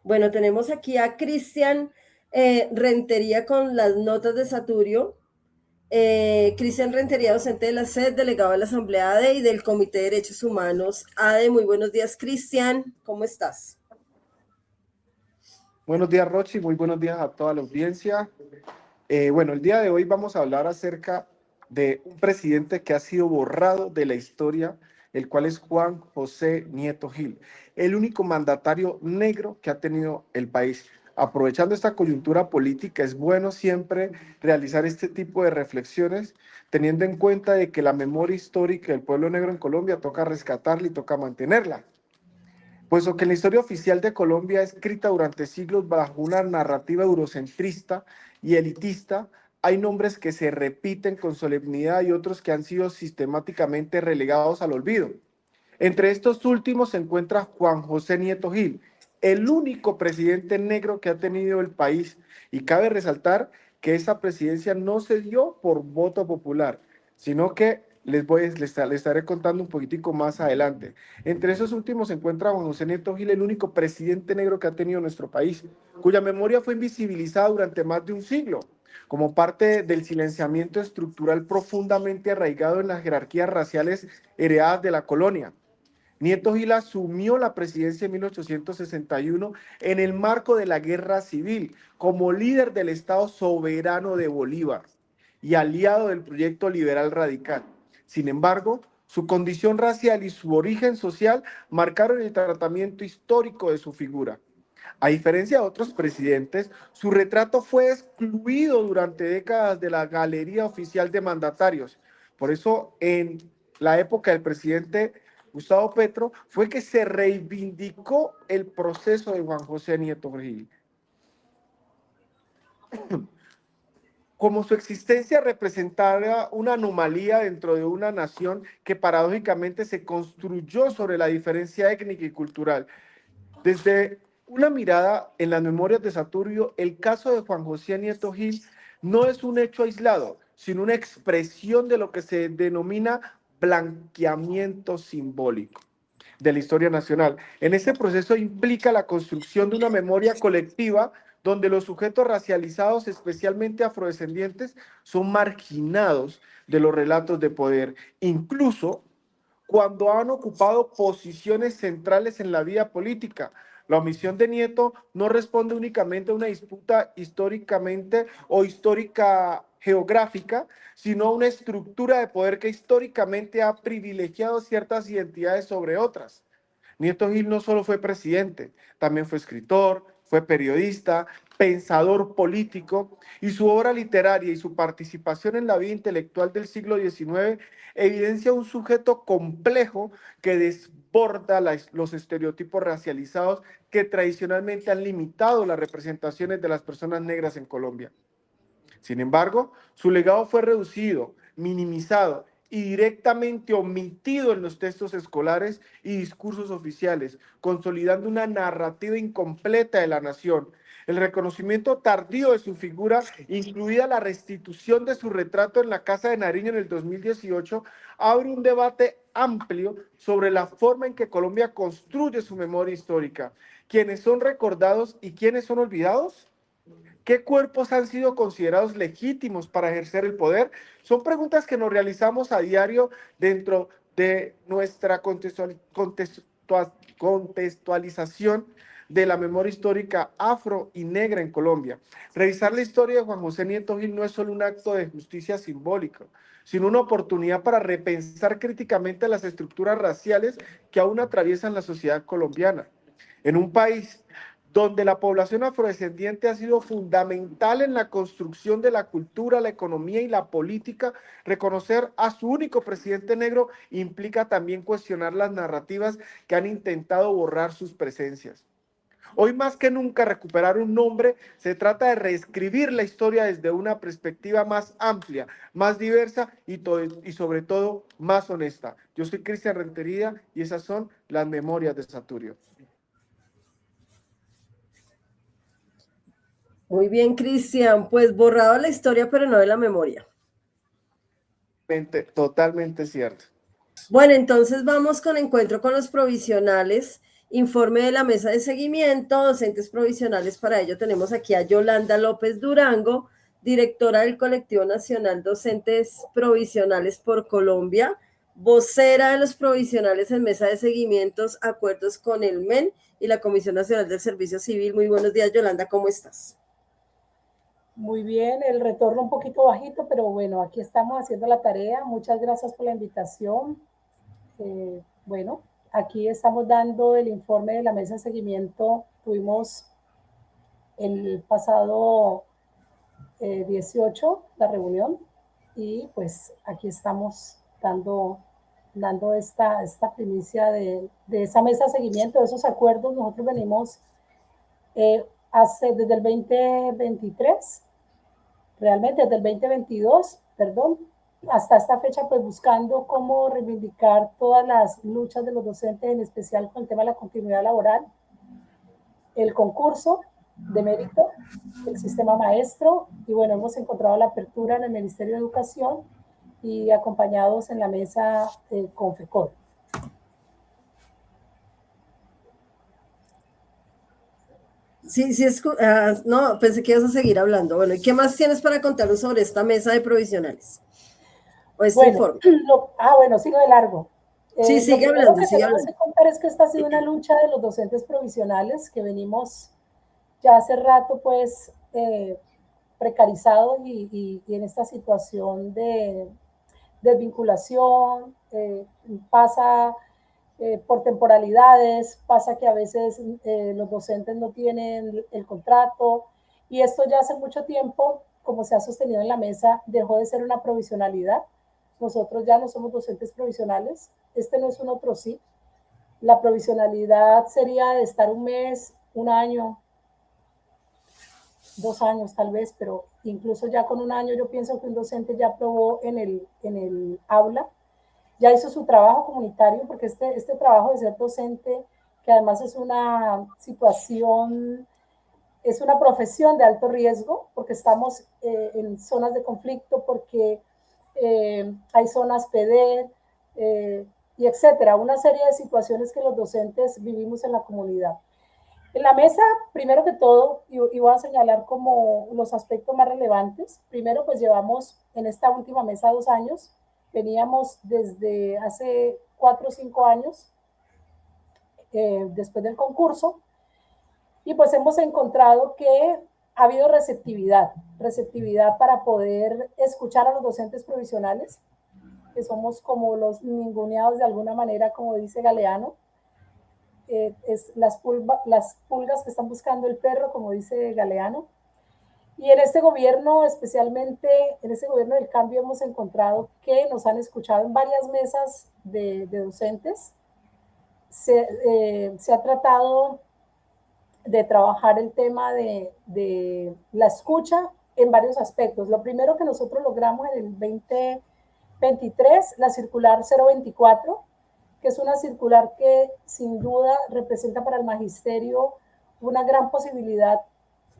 Bueno, tenemos aquí a Cristian Rentería con las notas de Saturio. Cristian Rentería, docente de la SED, delegado de la Asamblea ADE y del Comité de Derechos Humanos ADE. Muy buenos días, Cristian. ¿Cómo estás? Buenos días, Rochi. Muy buenos días a toda la audiencia. Bueno, el día de hoy vamos a hablar acerca de un presidente que ha sido borrado de la historia, el cual es Juan José Nieto Gil, el único mandatario negro que ha tenido el país. Aprovechando esta coyuntura política, es bueno siempre realizar este tipo de reflexiones, teniendo en cuenta de que la memoria histórica del pueblo negro en Colombia toca rescatarla y toca mantenerla. Puesto que la historia oficial de Colombia, escrita durante siglos bajo una narrativa eurocentrista y elitista, hay nombres que se repiten con solemnidad y otros que han sido sistemáticamente relegados al olvido. Entre estos últimos se encuentra Juan José Nieto Gil, el único presidente negro que ha tenido el país. Y cabe resaltar que esa presidencia no se dio por voto popular, sino que les estaré contando un poquitico más adelante. Entre esos últimos se encuentra Juan José Nieto Gil, el único presidente negro que ha tenido nuestro país, cuya memoria fue invisibilizada durante más de un siglo. como parte del silenciamiento estructural profundamente arraigado en las jerarquías raciales heredadas de la colonia. Nieto Gil asumió la presidencia en 1861 en el marco de la Guerra Civil, como líder del Estado soberano de Bolívar y aliado del proyecto liberal radical. Sin embargo, su condición racial y su origen social marcaron el tratamiento histórico de su figura. A diferencia de otros presidentes, su retrato fue excluido durante décadas de la galería oficial de mandatarios. Por eso, en la época del presidente Gustavo Petro, fue que se reivindicó el proceso de Juan José Nieto Gil. Como su existencia representaba una anomalía dentro de una nación que paradójicamente se construyó sobre la diferencia étnica y cultural. Desde una mirada en las memorias de Saturio, el caso de Juan José Nieto Gil no es un hecho aislado, sino una expresión de lo que se denomina blanqueamiento simbólico de la historia nacional. En este proceso implica la construcción de una memoria colectiva donde los sujetos racializados, especialmente afrodescendientes, son marginados de los relatos de poder, incluso cuando han ocupado posiciones centrales en la vida política. La omisión de Nieto no responde únicamente a una disputa históricamente o histórica geográfica, sino a una estructura de poder que históricamente ha privilegiado ciertas identidades sobre otras. Nieto Gil no solo fue presidente, también fue escritor, fue periodista, pensador político, y su obra literaria y su participación en la vida intelectual del siglo XIX evidencia un sujeto complejo que desborda los estereotipos racializados que tradicionalmente han limitado las representaciones de las personas negras en Colombia. Sin embargo, su legado fue reducido, minimizado y directamente omitido en los textos escolares y discursos oficiales, consolidando una narrativa incompleta de la nación. El reconocimiento tardío de su figura, incluida la restitución de su retrato en la Casa de Nariño en el 2018, abre un debate amplio sobre la forma en que Colombia construye su memoria histórica. ¿Quiénes son recordados y quiénes son olvidados? ¿Qué cuerpos han sido considerados legítimos para ejercer el poder? Son preguntas que nos realizamos a diario dentro de nuestra contextualización de la memoria histórica afro y negra en Colombia. Revisar la historia de Juan José Nieto Gil no es solo un acto de justicia simbólico, sino una oportunidad para repensar críticamente las estructuras raciales que aún atraviesan la sociedad colombiana. En un país donde la población afrodescendiente ha sido fundamental en la construcción de la cultura, la economía y la política, reconocer a su único presidente negro implica también cuestionar las narrativas que han intentado borrar sus presencias. Hoy más que nunca recuperar un nombre se trata de reescribir la historia desde una perspectiva más amplia, más diversa y sobre todo más honesta. Yo soy Cristian Rentería y esas son las memorias de Saturio. Muy bien, Cristian. Pues borrado la historia, pero no de la memoria. Totalmente cierto. Bueno, entonces vamos con encuentro con los provisionales. Informe de la mesa de seguimiento, docentes provisionales. Para ello tenemos aquí a Yolanda López Durango, directora del Colectivo Nacional Docentes Provisionales por Colombia, vocera de los provisionales en mesa de seguimientos, acuerdos con el MEN y la Comisión Nacional del Servicio Civil. Muy buenos días, Yolanda, ¿cómo estás? Muy bien, el retorno un poquito bajito, pero bueno, aquí estamos haciendo la tarea. Muchas gracias por la invitación. Bueno, aquí estamos dando el informe de la mesa de seguimiento. Tuvimos el pasado 18 la reunión y pues aquí estamos dando esta primicia de esa mesa de seguimiento, de esos acuerdos. Nosotros venimos desde el 2023, realmente desde el 2022, perdón, hasta esta fecha, pues buscando cómo reivindicar todas las luchas de los docentes, en especial con el tema de la continuidad laboral, el concurso de mérito, el sistema maestro, y bueno, hemos encontrado la apertura en el Ministerio de Educación y acompañados en la mesa con FECODE. Sí, sí, no, pensé que ibas a seguir hablando. Bueno, ¿y qué más tienes para contarnos sobre esta mesa de provisionales? O este Bueno, informe. bueno, sigo de largo. Sí, Lo sigue primero hablando, que sigue tenemos hablando. que contar es que esta ha sido una lucha de los docentes provisionales que venimos ya hace rato, pues, precarizados y en esta situación de desvinculación, pasa por temporalidades, pasa que a veces los docentes no tienen el contrato y esto ya hace mucho tiempo, como se ha sostenido en la mesa, dejó de ser una provisionalidad. Nosotros ya no somos docentes provisionales, este no es un otro sí. La provisionalidad sería de estar un mes, un año, 2 años tal vez, pero incluso ya con un año yo pienso que un docente ya probó en el aula, ya hizo su trabajo comunitario, porque este trabajo de ser docente, que además es una situación, es una profesión de alto riesgo, porque estamos en zonas de conflicto, porque hay zonas PD, y etcétera, una serie de situaciones que los docentes vivimos en la comunidad. En la mesa, primero que todo, y voy a señalar como los aspectos más relevantes, primero pues llevamos en esta última mesa 2 años, veníamos desde hace 4 o 5 años, después del concurso, y pues hemos encontrado que ha habido receptividad para poder escuchar a los docentes provisionales, que somos como los ninguneados de alguna manera, como dice Galeano, es las pulgas que están buscando el perro, como dice Galeano. Y en este gobierno, especialmente en este gobierno del cambio, hemos encontrado que nos han escuchado en varias mesas de docentes. Se ha tratado de trabajar el tema de la escucha en varios aspectos. Lo primero que nosotros logramos en el 2023, la circular 024, que es una circular que sin duda representa para el magisterio una gran posibilidad,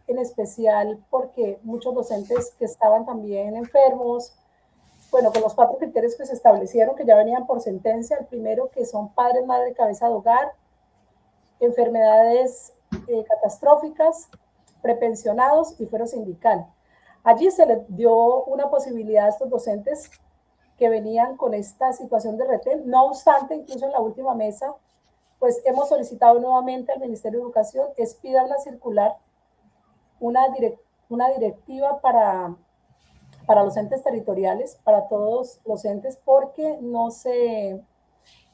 en especial porque muchos docentes que estaban también enfermos, bueno, con los 4 criterios que se establecieron, que ya venían por sentencia, el primero que son padres, madre, cabeza de hogar, enfermedades catastróficas, prepensionados y fuero sindical. Allí se les dio una posibilidad a estos docentes que venían con esta situación de retén. No obstante, incluso en la última mesa, pues hemos solicitado nuevamente al Ministerio de Educación que expida una circular, una directiva para los entes territoriales, para todos los entes, porque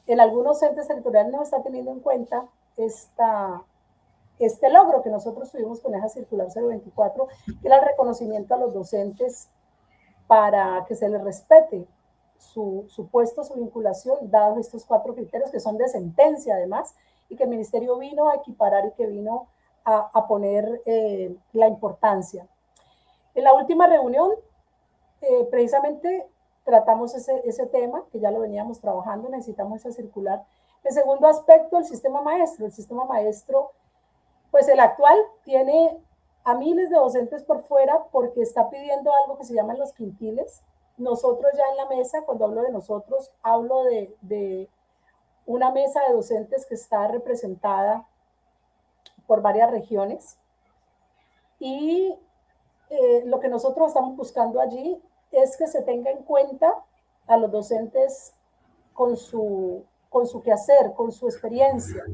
en algunos entes territoriales no está teniendo en cuenta este logro que nosotros tuvimos con esa circular 024, que era el reconocimiento a los docentes para que se les respete su puesto, su vinculación, dados estos 4 criterios que son de sentencia además, y que el ministerio vino a equiparar y que vino a poner la importancia. En la última reunión, precisamente tratamos ese tema, que ya lo veníamos trabajando, necesitamos esa circular. El segundo aspecto, el sistema maestro. El sistema maestro, pues el actual tiene a miles de docentes por fuera porque está pidiendo algo que se llaman los quintiles. Nosotros ya en la mesa, cuando hablo de nosotros, hablo de una mesa de docentes que está representada por varias regiones. Y lo que nosotros estamos buscando allí es que se tenga en cuenta a los docentes con su quehacer, con su experiencia.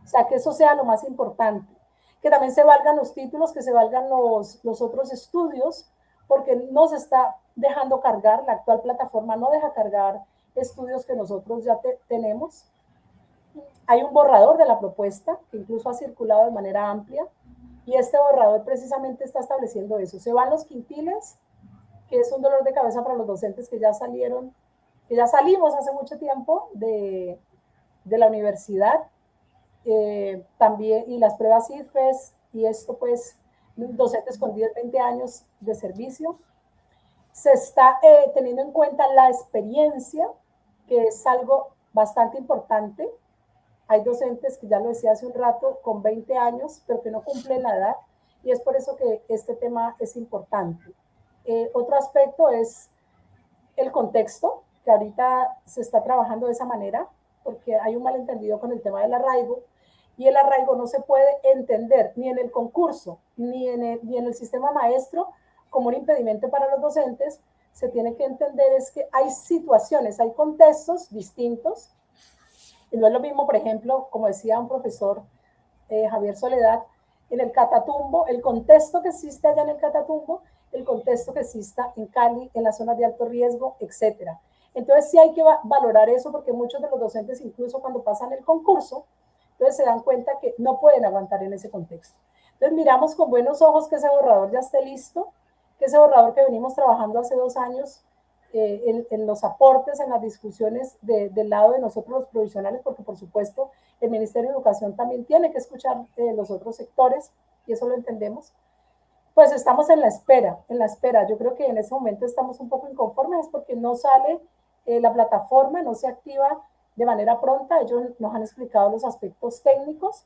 O sea, que eso sea lo más importante. Que también se valgan los títulos, que se valgan los otros estudios, porque no se está dejando cargar, la actual plataforma no deja cargar estudios que nosotros ya tenemos. Hay un borrador de la propuesta que incluso ha circulado de manera amplia y este borrador precisamente está estableciendo eso. Se van los quintiles, que es un dolor de cabeza para los docentes que ya salieron, que ya salimos hace mucho tiempo de la universidad, también, y las pruebas IFES, y esto pues, docentes con 10, 20 años de servicio. Se está teniendo en cuenta la experiencia, que es algo bastante importante. Hay docentes, que ya lo decía hace un rato, con 20 años, pero que no cumplen la edad, y es por eso que este tema es importante. Otro aspecto es el contexto, que ahorita se está trabajando de esa manera, porque hay un malentendido con el tema del arraigo, Y el arraigo no se puede entender ni en el concurso, ni en el sistema maestro como un impedimento para los docentes. Se tiene que entender es que hay situaciones, hay contextos distintos. Y no es lo mismo, por ejemplo, como decía un profesor, Javier Soledad, en el Catatumbo, el contexto que existe allá en el Catatumbo, el contexto que exista en Cali, en las zonas de alto riesgo, etcétera. Entonces sí hay que valorar eso, porque muchos de los docentes, incluso cuando pasan el concurso, entonces se dan cuenta que no pueden aguantar en ese contexto. Entonces miramos con buenos ojos que ese borrador ya esté listo, que ese borrador que venimos trabajando hace 2 años, en los aportes, en las discusiones del lado de nosotros los provisionales, porque por supuesto el Ministerio de Educación también tiene que escuchar los otros sectores, y eso lo entendemos. Pues estamos en la espera, Yo creo que en ese momento estamos un poco inconformes porque no sale la plataforma, no se activa de manera pronta. Ellos nos han explicado los aspectos técnicos,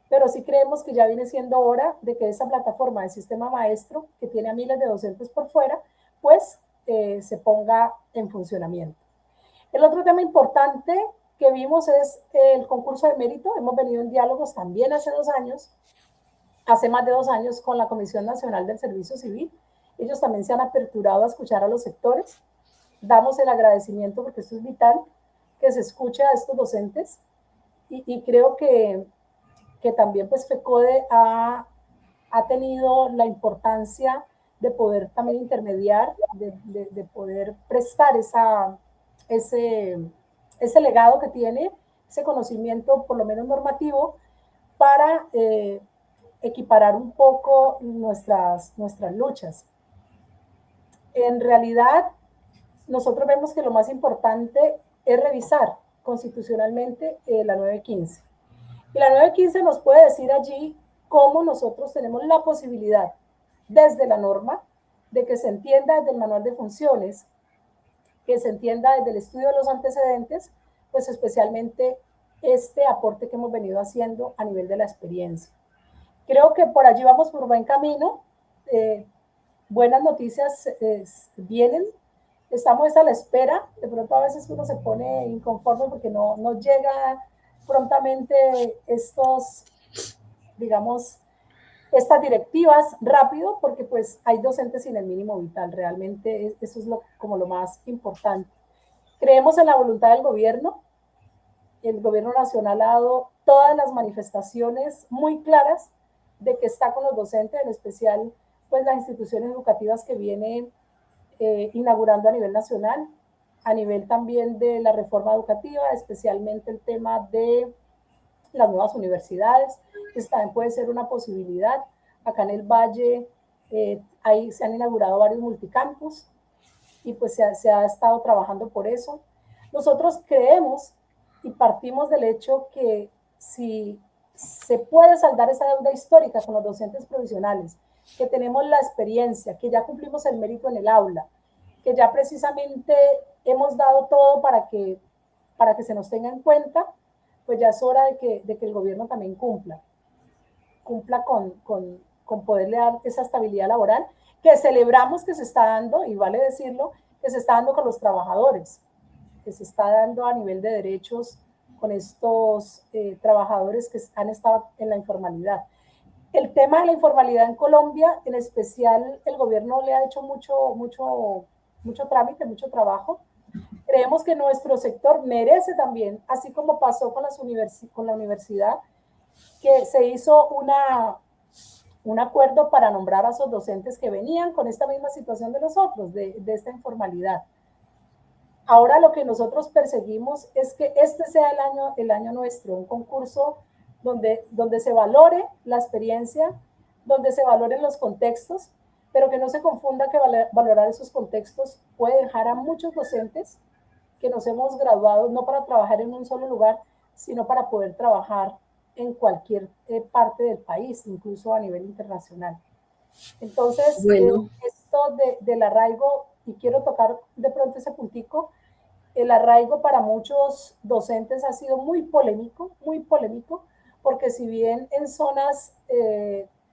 pero sí creemos que ya viene siendo hora de que esa plataforma del sistema maestro, que tiene a miles de docentes por fuera, pues se ponga en funcionamiento. El otro tema importante que vimos es el concurso de mérito. Hemos venido en diálogos también hace más de 2 años con la Comisión Nacional del Servicio Civil. Ellos también se han aperturado a escuchar a los sectores. Damos el agradecimiento porque esto es vital, que se escuche a estos docentes, y creo que también pues FECODE ha tenido la importancia de poder también intermediar, de poder prestar ese legado que tiene, ese conocimiento por lo menos normativo, para equiparar un poco nuestras luchas. En realidad, nosotros vemos que lo más importante es revisar constitucionalmente la 915. Y la 915 nos puede decir allí cómo nosotros tenemos la posibilidad, desde la norma, de que se entienda desde el manual de funciones, que se entienda desde el estudio de los antecedentes, pues especialmente este aporte que hemos venido haciendo a nivel de la experiencia. Creo que por allí vamos por buen camino. Buenas noticias vienen. Estamos a la espera. De pronto a veces uno se pone inconforme porque no llega prontamente estas directivas rápido, porque pues hay docentes sin el mínimo vital. Realmente eso es como lo más importante. Creemos en la voluntad del gobierno. El gobierno nacional ha dado todas las manifestaciones muy claras de que está con los docentes, en especial pues las instituciones educativas que viene inaugurando a nivel nacional, a nivel también de la reforma educativa, especialmente el tema de las nuevas universidades. Esto también puede ser una posibilidad. Acá en el Valle ahí se han inaugurado varios multicampus, y pues se ha estado trabajando por eso. Nosotros creemos y partimos del hecho que si se puede saldar esa deuda histórica con los docentes provisionales, que tenemos la experiencia, que ya cumplimos el mérito en el aula, que ya precisamente hemos dado todo para que se nos tenga en cuenta, pues ya es hora de que el gobierno también cumpla con poderle dar esa estabilidad laboral que celebramos que se está dando, y vale decirlo, que se está dando con los trabajadores, que se está dando a nivel de derechos con estos trabajadores que han estado en la informalidad. El tema de la informalidad en Colombia, en especial, el gobierno le ha hecho mucho trámite, mucho trabajo. Creemos que nuestro sector merece también, así como pasó con la universidad, que se hizo un acuerdo para nombrar a esos docentes que venían con esta misma situación de nosotros, de esta informalidad. Ahora lo que nosotros perseguimos es que este sea el año nuestro, un concurso donde se valore la experiencia, donde se valoren los contextos, pero que no se confunda que valorar esos contextos puede dejar a muchos docentes que nos hemos graduado no para trabajar en un solo lugar, sino para poder trabajar en cualquier parte del país, incluso a nivel internacional. Entonces, bueno, esto del arraigo, y quiero tocar de pronto ese puntico, el arraigo para muchos docentes ha sido muy polémico, porque si bien en zonas,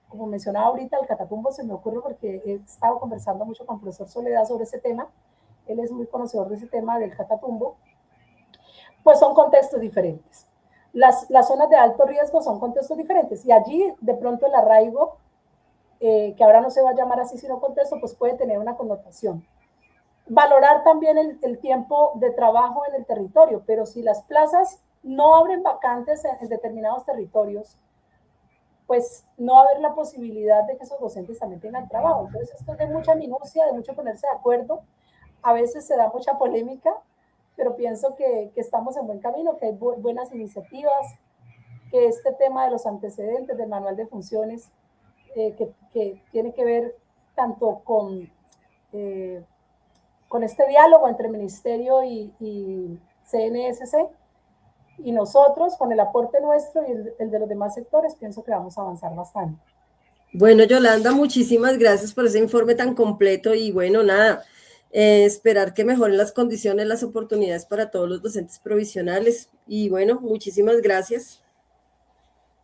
como mencionaba ahorita, el Catatumbo, se me ocurre porque he estado conversando mucho con el profesor Soledad sobre ese tema, él es muy conocedor de ese tema del Catatumbo, pues son contextos diferentes. Las zonas de alto riesgo son contextos diferentes y allí de pronto el arraigo, que ahora no se va a llamar así sino contexto, pues puede tener una connotación. Valorar también el tiempo de trabajo en el territorio, pero si las plazas no abren vacantes en determinados territorios, pues no va a haber la posibilidad de que esos docentes también tengan trabajo. Entonces esto es de mucha minucia, de mucho ponerse de acuerdo. A veces se da mucha polémica, pero pienso que estamos en buen camino, que hay buenas iniciativas, que este tema de los antecedentes del manual de funciones, que tiene que ver tanto con este diálogo entre Ministerio y CNSC, y nosotros, con el aporte nuestro y el de los demás sectores, pienso que vamos a avanzar bastante. Bueno, Yolanda, muchísimas gracias por ese informe tan completo y bueno, nada, esperar que mejoren las condiciones, las oportunidades para todos los docentes provisionales y bueno, muchísimas gracias.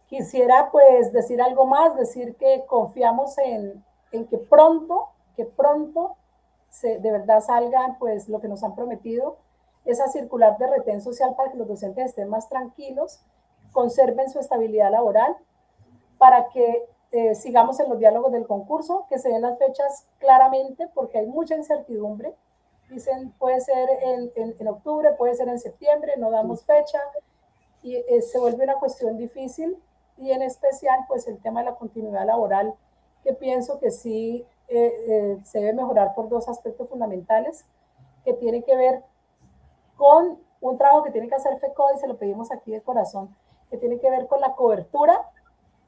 Quisiera pues decir algo más, decir que confiamos en que pronto de verdad salga pues lo que nos han prometido, esa circular de retén social para que los docentes estén más tranquilos, conserven su estabilidad laboral, para que sigamos en los diálogos del concurso, que se den las fechas claramente, porque hay mucha incertidumbre. Dicen, puede ser en octubre, puede ser en septiembre, no damos fecha, y se vuelve una cuestión difícil, y en especial, pues el tema de la continuidad laboral, que pienso que sí se debe mejorar por dos aspectos fundamentales, que tiene que ver con un trabajo que tiene que hacer FECODE, y se lo pedimos aquí de corazón, que tiene que ver con la cobertura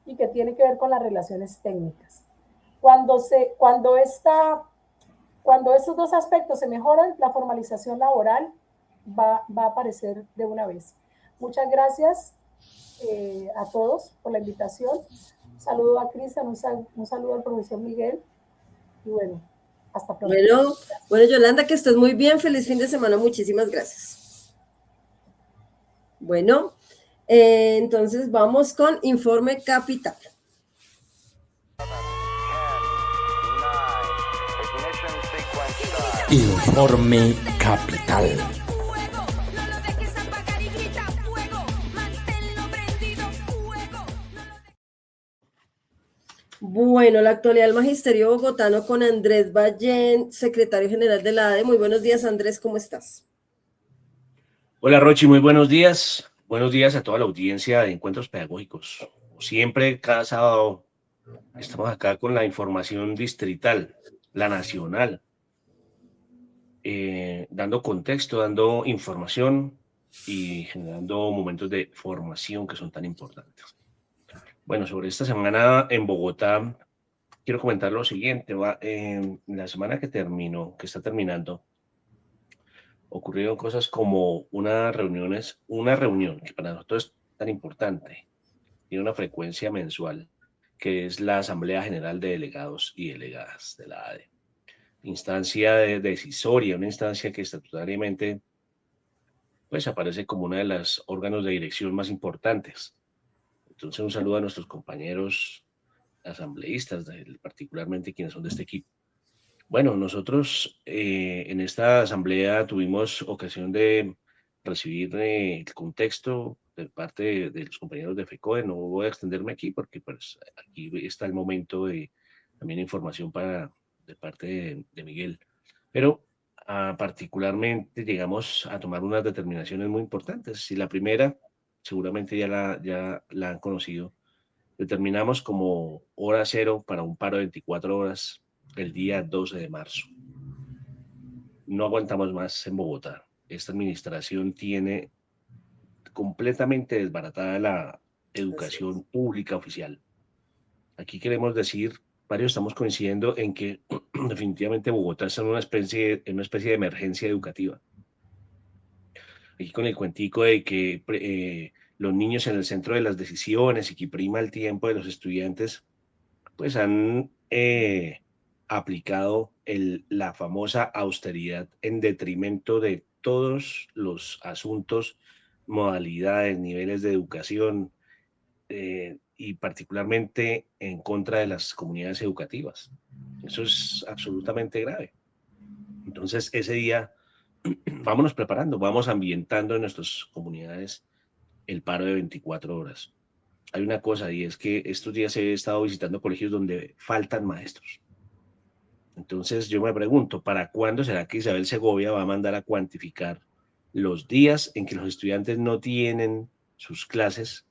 y que tiene que ver con las relaciones técnicas. Cuando estos dos aspectos se mejoran, la formalización laboral va a aparecer de una vez. Muchas gracias a todos por la invitación. Un saludo a Cristian, un saludo al profesor Miguel y bueno, hasta pronto. Bueno, Yolanda, que estés muy bien, feliz fin de semana, muchísimas gracias. Bueno, entonces vamos con Informe Capital. Informe Capital. Bueno, la actualidad del Magisterio Bogotano con Andrés Ballén, secretario general de la ADE. Muy buenos días, Andrés, ¿cómo estás? Hola, Rochi, muy buenos días. Buenos días a toda la audiencia de Encuentros Pedagógicos. Como siempre, cada sábado estamos acá con la información distrital, la nacional, dando contexto, dando información y generando momentos de formación que son tan importantes. Bueno, sobre esta semana en Bogotá, quiero comentar lo siguiente. La semana que está terminando, ocurrieron cosas como una reunión que para nosotros es tan importante, tiene una frecuencia mensual, que es la Asamblea General de Delegados y Delegadas de la ADE. Instancia decisoria, una instancia que estatutariamente pues aparece como una de los órganos de dirección más importantes. Entonces, un saludo a nuestros compañeros asambleístas, particularmente quienes son de este equipo. Bueno, nosotros en esta asamblea tuvimos ocasión de recibir el contexto de parte de los compañeros de FECODE. No voy a extenderme aquí porque pues, aquí está el momento de también información de parte de Miguel. Pero particularmente llegamos a tomar unas determinaciones muy importantes. Y la primera, seguramente ya la han conocido, determinamos como hora cero para un paro de 24 horas el día 12 de marzo. No aguantamos más en Bogotá. Esta administración tiene completamente desbaratada la educación pública oficial. Aquí queremos decir, varios estamos coincidiendo en que definitivamente Bogotá está en una especie de emergencia educativa. Aquí con el cuentico de que los niños en el centro de las decisiones y que prima el tiempo de los estudiantes, pues han aplicado la famosa austeridad en detrimento de todos los asuntos, modalidades, niveles de educación y particularmente en contra de las comunidades educativas. Eso es absolutamente grave. Entonces, ese día vámonos preparando, vamos ambientando en nuestras comunidades el paro de 24 horas. Hay una cosa, y es que estos días he estado visitando colegios donde faltan maestros. Entonces yo me pregunto, ¿para cuándo será que Isabel Segovia va a mandar a cuantificar los días en que los estudiantes no tienen sus clases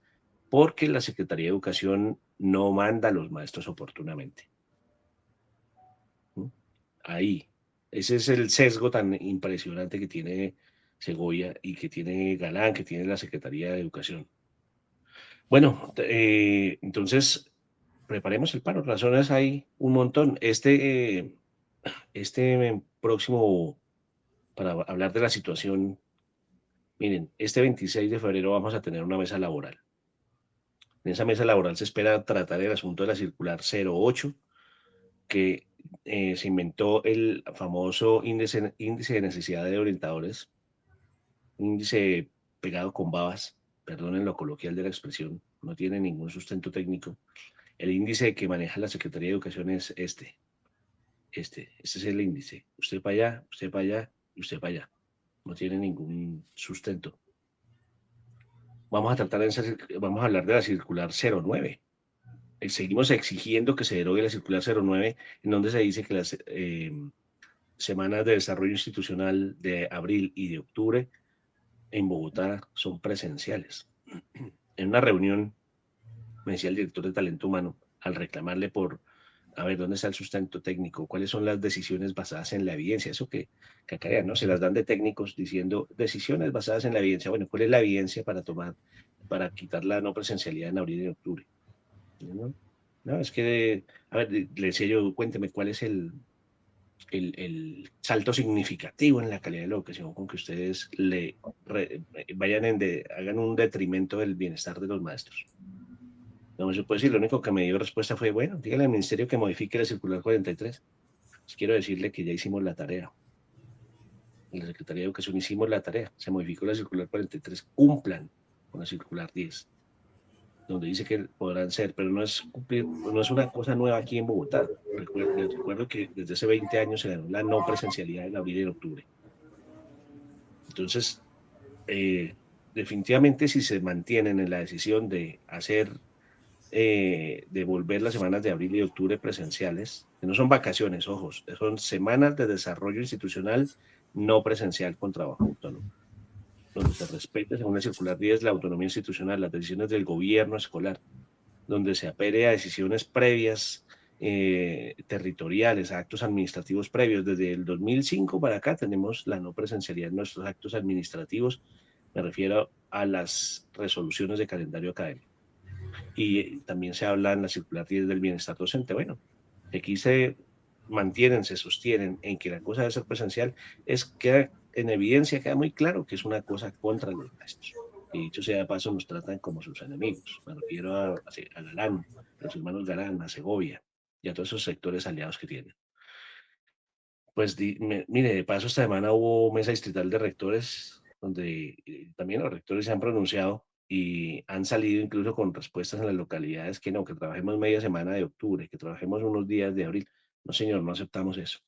porque la Secretaría de Educación no manda a los maestros oportunamente? Ahí. Ese es el sesgo tan impresionante que tiene Segovia y que tiene Galán, que tiene la Secretaría de Educación. Bueno, entonces preparemos el paro. Razones hay un montón. Este próximo, para hablar de la situación, miren, este 26 de febrero vamos a tener una mesa laboral. En esa mesa laboral se espera tratar el asunto de la circular 08, que se inventó el famoso índice de necesidad de orientadores, índice pegado con babas, perdonen lo coloquial de la expresión, no tiene ningún sustento técnico. El índice que maneja la Secretaría de Educación es este es el índice. Usted para allá, usted para allá y usted para allá. No tiene ningún sustento. Vamos a hablar de la circular 09. Seguimos exigiendo que se derogue la circular 09, en donde se dice que las semanas de desarrollo institucional de abril y de octubre en Bogotá son presenciales. En una reunión me decía el director de Talento Humano, al reclamarle por, a ver, ¿dónde está el sustento técnico? ¿Cuáles son las decisiones basadas en la evidencia? Eso que acá ya, ¿no? Se las dan de técnicos diciendo decisiones basadas en la evidencia. Bueno, ¿cuál es la evidencia para quitar la no presencialidad en abril y en octubre? No, es que, a ver, le decía yo, cuénteme, ¿cuál es el salto significativo en la calidad de la educación con que ustedes hagan un detrimento del bienestar de los maestros? No se puede decir, lo único que me dio respuesta fue, bueno, dígale al ministerio que modifique la circular 43. Pues quiero decirle que ya hicimos la tarea. En la Secretaría de Educación hicimos la tarea. Se modificó la circular 43. Cumplan con la circular 10, donde dice que podrán ser, pero no es una cosa nueva aquí en Bogotá. Recuerdo que desde hace 20 años se ganó la no presencialidad en abril y en octubre. Entonces, definitivamente si se mantienen en la decisión de de volver las semanas de abril y de octubre presenciales, que no son vacaciones, ojos, son semanas de desarrollo institucional no presencial con trabajo autónomo, donde se respete, según la circular 10, la autonomía institucional, las decisiones del gobierno escolar, donde se apele a decisiones previas, territoriales, a actos administrativos previos. Desde el 2005 para acá tenemos la no presencialidad en nuestros actos administrativos, me refiero a las resoluciones de calendario académico. Y también se habla en la circular 10 del bienestar docente. Bueno, aquí se mantienen, se sostienen en que la cosa debe ser presencial, queda en evidencia, queda muy claro que es una cosa contra los maestros. Y dicho sea de paso, nos tratan como sus enemigos. Me refiero a Galán, a los hermanos Galán, a Segovia y a todos esos sectores aliados que tienen. Pues mire, de paso esta semana hubo mesa distrital de rectores, donde también los rectores se han pronunciado y han salido incluso con respuestas en las localidades que no, que trabajemos media semana de octubre, que trabajemos unos días de abril. No, señor, no aceptamos eso.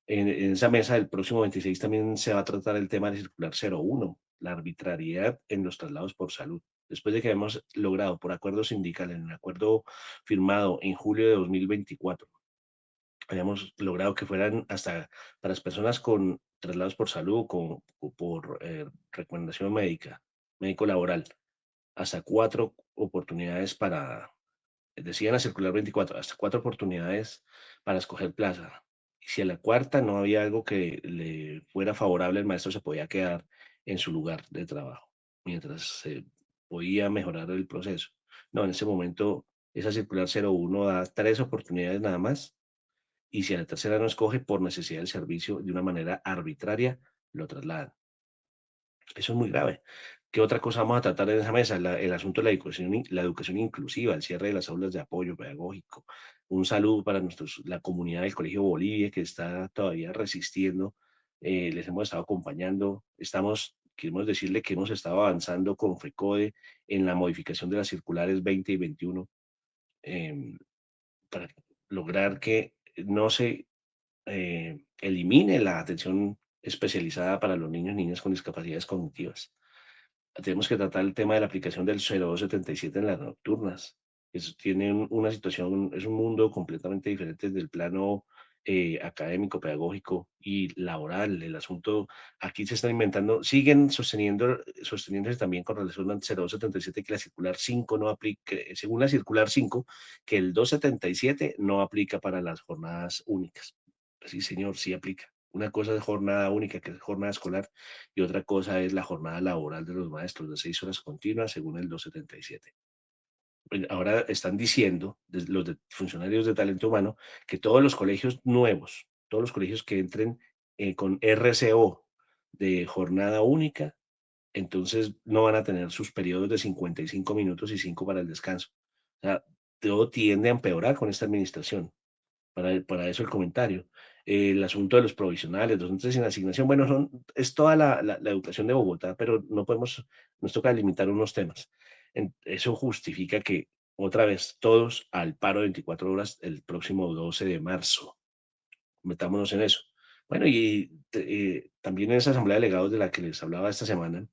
En esa mesa del próximo 26 también se va a tratar el tema de circular 01, la arbitrariedad en los traslados por salud. Después de que hemos logrado por acuerdo sindical, en un acuerdo firmado en julio de 2024, habíamos logrado que fueran hasta para las personas con traslados por salud, por recomendación médica, médico laboral, hasta 4 oportunidades decían la circular 24, hasta 4 oportunidades para escoger plaza. Y si a la cuarta no había algo que le fuera favorable, el maestro se podía quedar en su lugar de trabajo, mientras se podía mejorar el proceso. No, en ese momento esa circular 01 da 3 oportunidades nada más, y si a la tercera no escoge por necesidad del servicio de una manera arbitraria, lo trasladan. Eso es muy grave. ¿Qué otra cosa vamos a tratar en esa mesa? El asunto de la educación inclusiva, el cierre de las aulas de apoyo pedagógico. Un saludo para la comunidad del Colegio Bolivia, que está todavía resistiendo. Les hemos estado acompañando. Queremos decirle que hemos estado avanzando con FECODE en la modificación de las circulares 20 y 21 para lograr que no se elimine la atención especializada para los niños y niñas con discapacidades cognitivas. tenemos que tratar el tema de la aplicación del 0277 en las nocturnas. Eso tiene una situación, es un mundo completamente diferente desde el plano académico, pedagógico y laboral. El asunto, aquí se están inventando, siguen sosteniéndose también con relación al 0277 que la circular 5 no aplica, según la circular 5, que el 277 no aplica para las jornadas únicas. Sí, señor, sí aplica. Una cosa es jornada única, que es jornada escolar, y otra cosa es la jornada laboral de los maestros de 6 horas continuas, según el 277. Ahora están diciendo los funcionarios de talento humano que todos los colegios nuevos, todos los colegios que entren con RCO de jornada única, entonces no van a tener sus periodos de 55 minutos y 5 para el descanso. O sea, todo tiende a empeorar con esta administración. Para eso el comentario. El asunto de los provisionales, docentes sin asignación, bueno, es toda la educación de Bogotá, pero no podemos, nos toca limitar unos temas. Eso justifica que, otra vez, todos al paro de 24 horas el próximo 12 de marzo. Metámonos en eso. Bueno, y también en esa asamblea de delegados de la que les hablaba esta semana,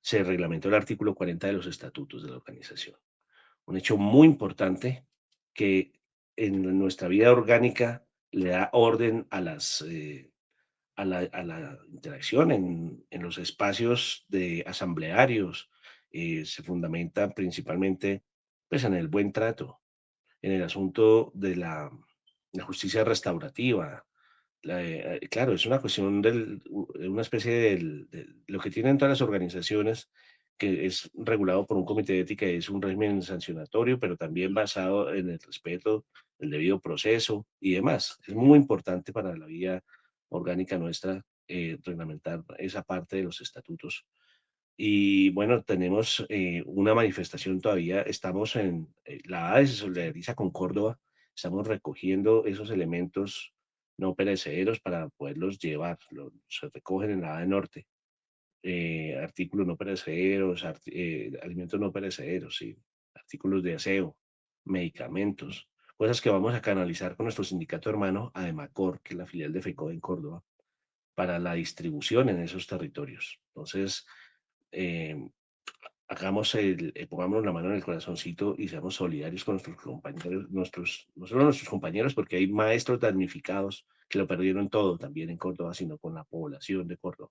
se reglamentó el artículo 40 de los estatutos de la organización. Un hecho muy importante que en nuestra vida orgánica le da orden a la interacción en los espacios de asamblearios. Se fundamenta principalmente pues, en el buen trato, en el asunto de la justicia restaurativa. Claro, es una cuestión una especie de lo que tienen todas las organizaciones, que es regulado por un comité de ética, es un régimen sancionatorio, pero también basado en el respeto, el debido proceso y demás. Es muy importante para la vida orgánica nuestra reglamentar esa parte de los estatutos. Y bueno, tenemos una manifestación todavía, estamos la ADE se solidariza con Córdoba, estamos recogiendo esos elementos no perecederos para poderlos llevar, se recogen en la ADE Norte, artículos no perecederos, alimentos no perecederos, sí, artículos de aseo, medicamentos, cosas que vamos a canalizar con nuestro sindicato hermano, ADEMACOR, que es la filial de FECO en Córdoba, para la distribución en esos territorios. Entonces, eh, pongámonos la mano en el corazoncito y seamos solidarios con nuestros compañeros, no solo nuestros compañeros, porque hay maestros damnificados que lo perdieron todo también en Córdoba, sino con la población de Córdoba.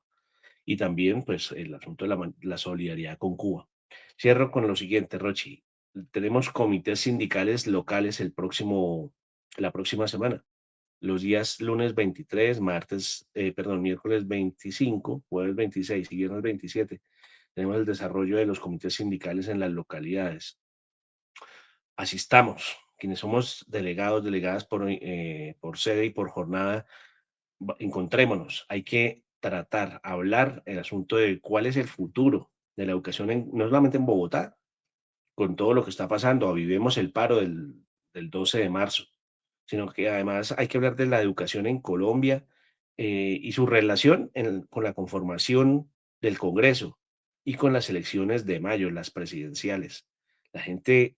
Y también, pues, el asunto de la solidaridad con Cuba. Cierro con lo siguiente, Rochi. Tenemos comités sindicales locales la próxima semana. Los días lunes 23, miércoles 25, jueves 26 y viernes 27 tenemos el desarrollo de los comités sindicales en las localidades. Asistamos, quienes somos delegados, delegadas por sede y por jornada, encontrémonos. Hay que hablar el asunto de cuál es el futuro de la educación, no solamente en Bogotá, con todo lo que está pasando, vivimos el paro del 12 de marzo, sino que además hay que hablar de la educación en Colombia y su relación con la conformación del Congreso y con las elecciones de mayo, las presidenciales. La gente,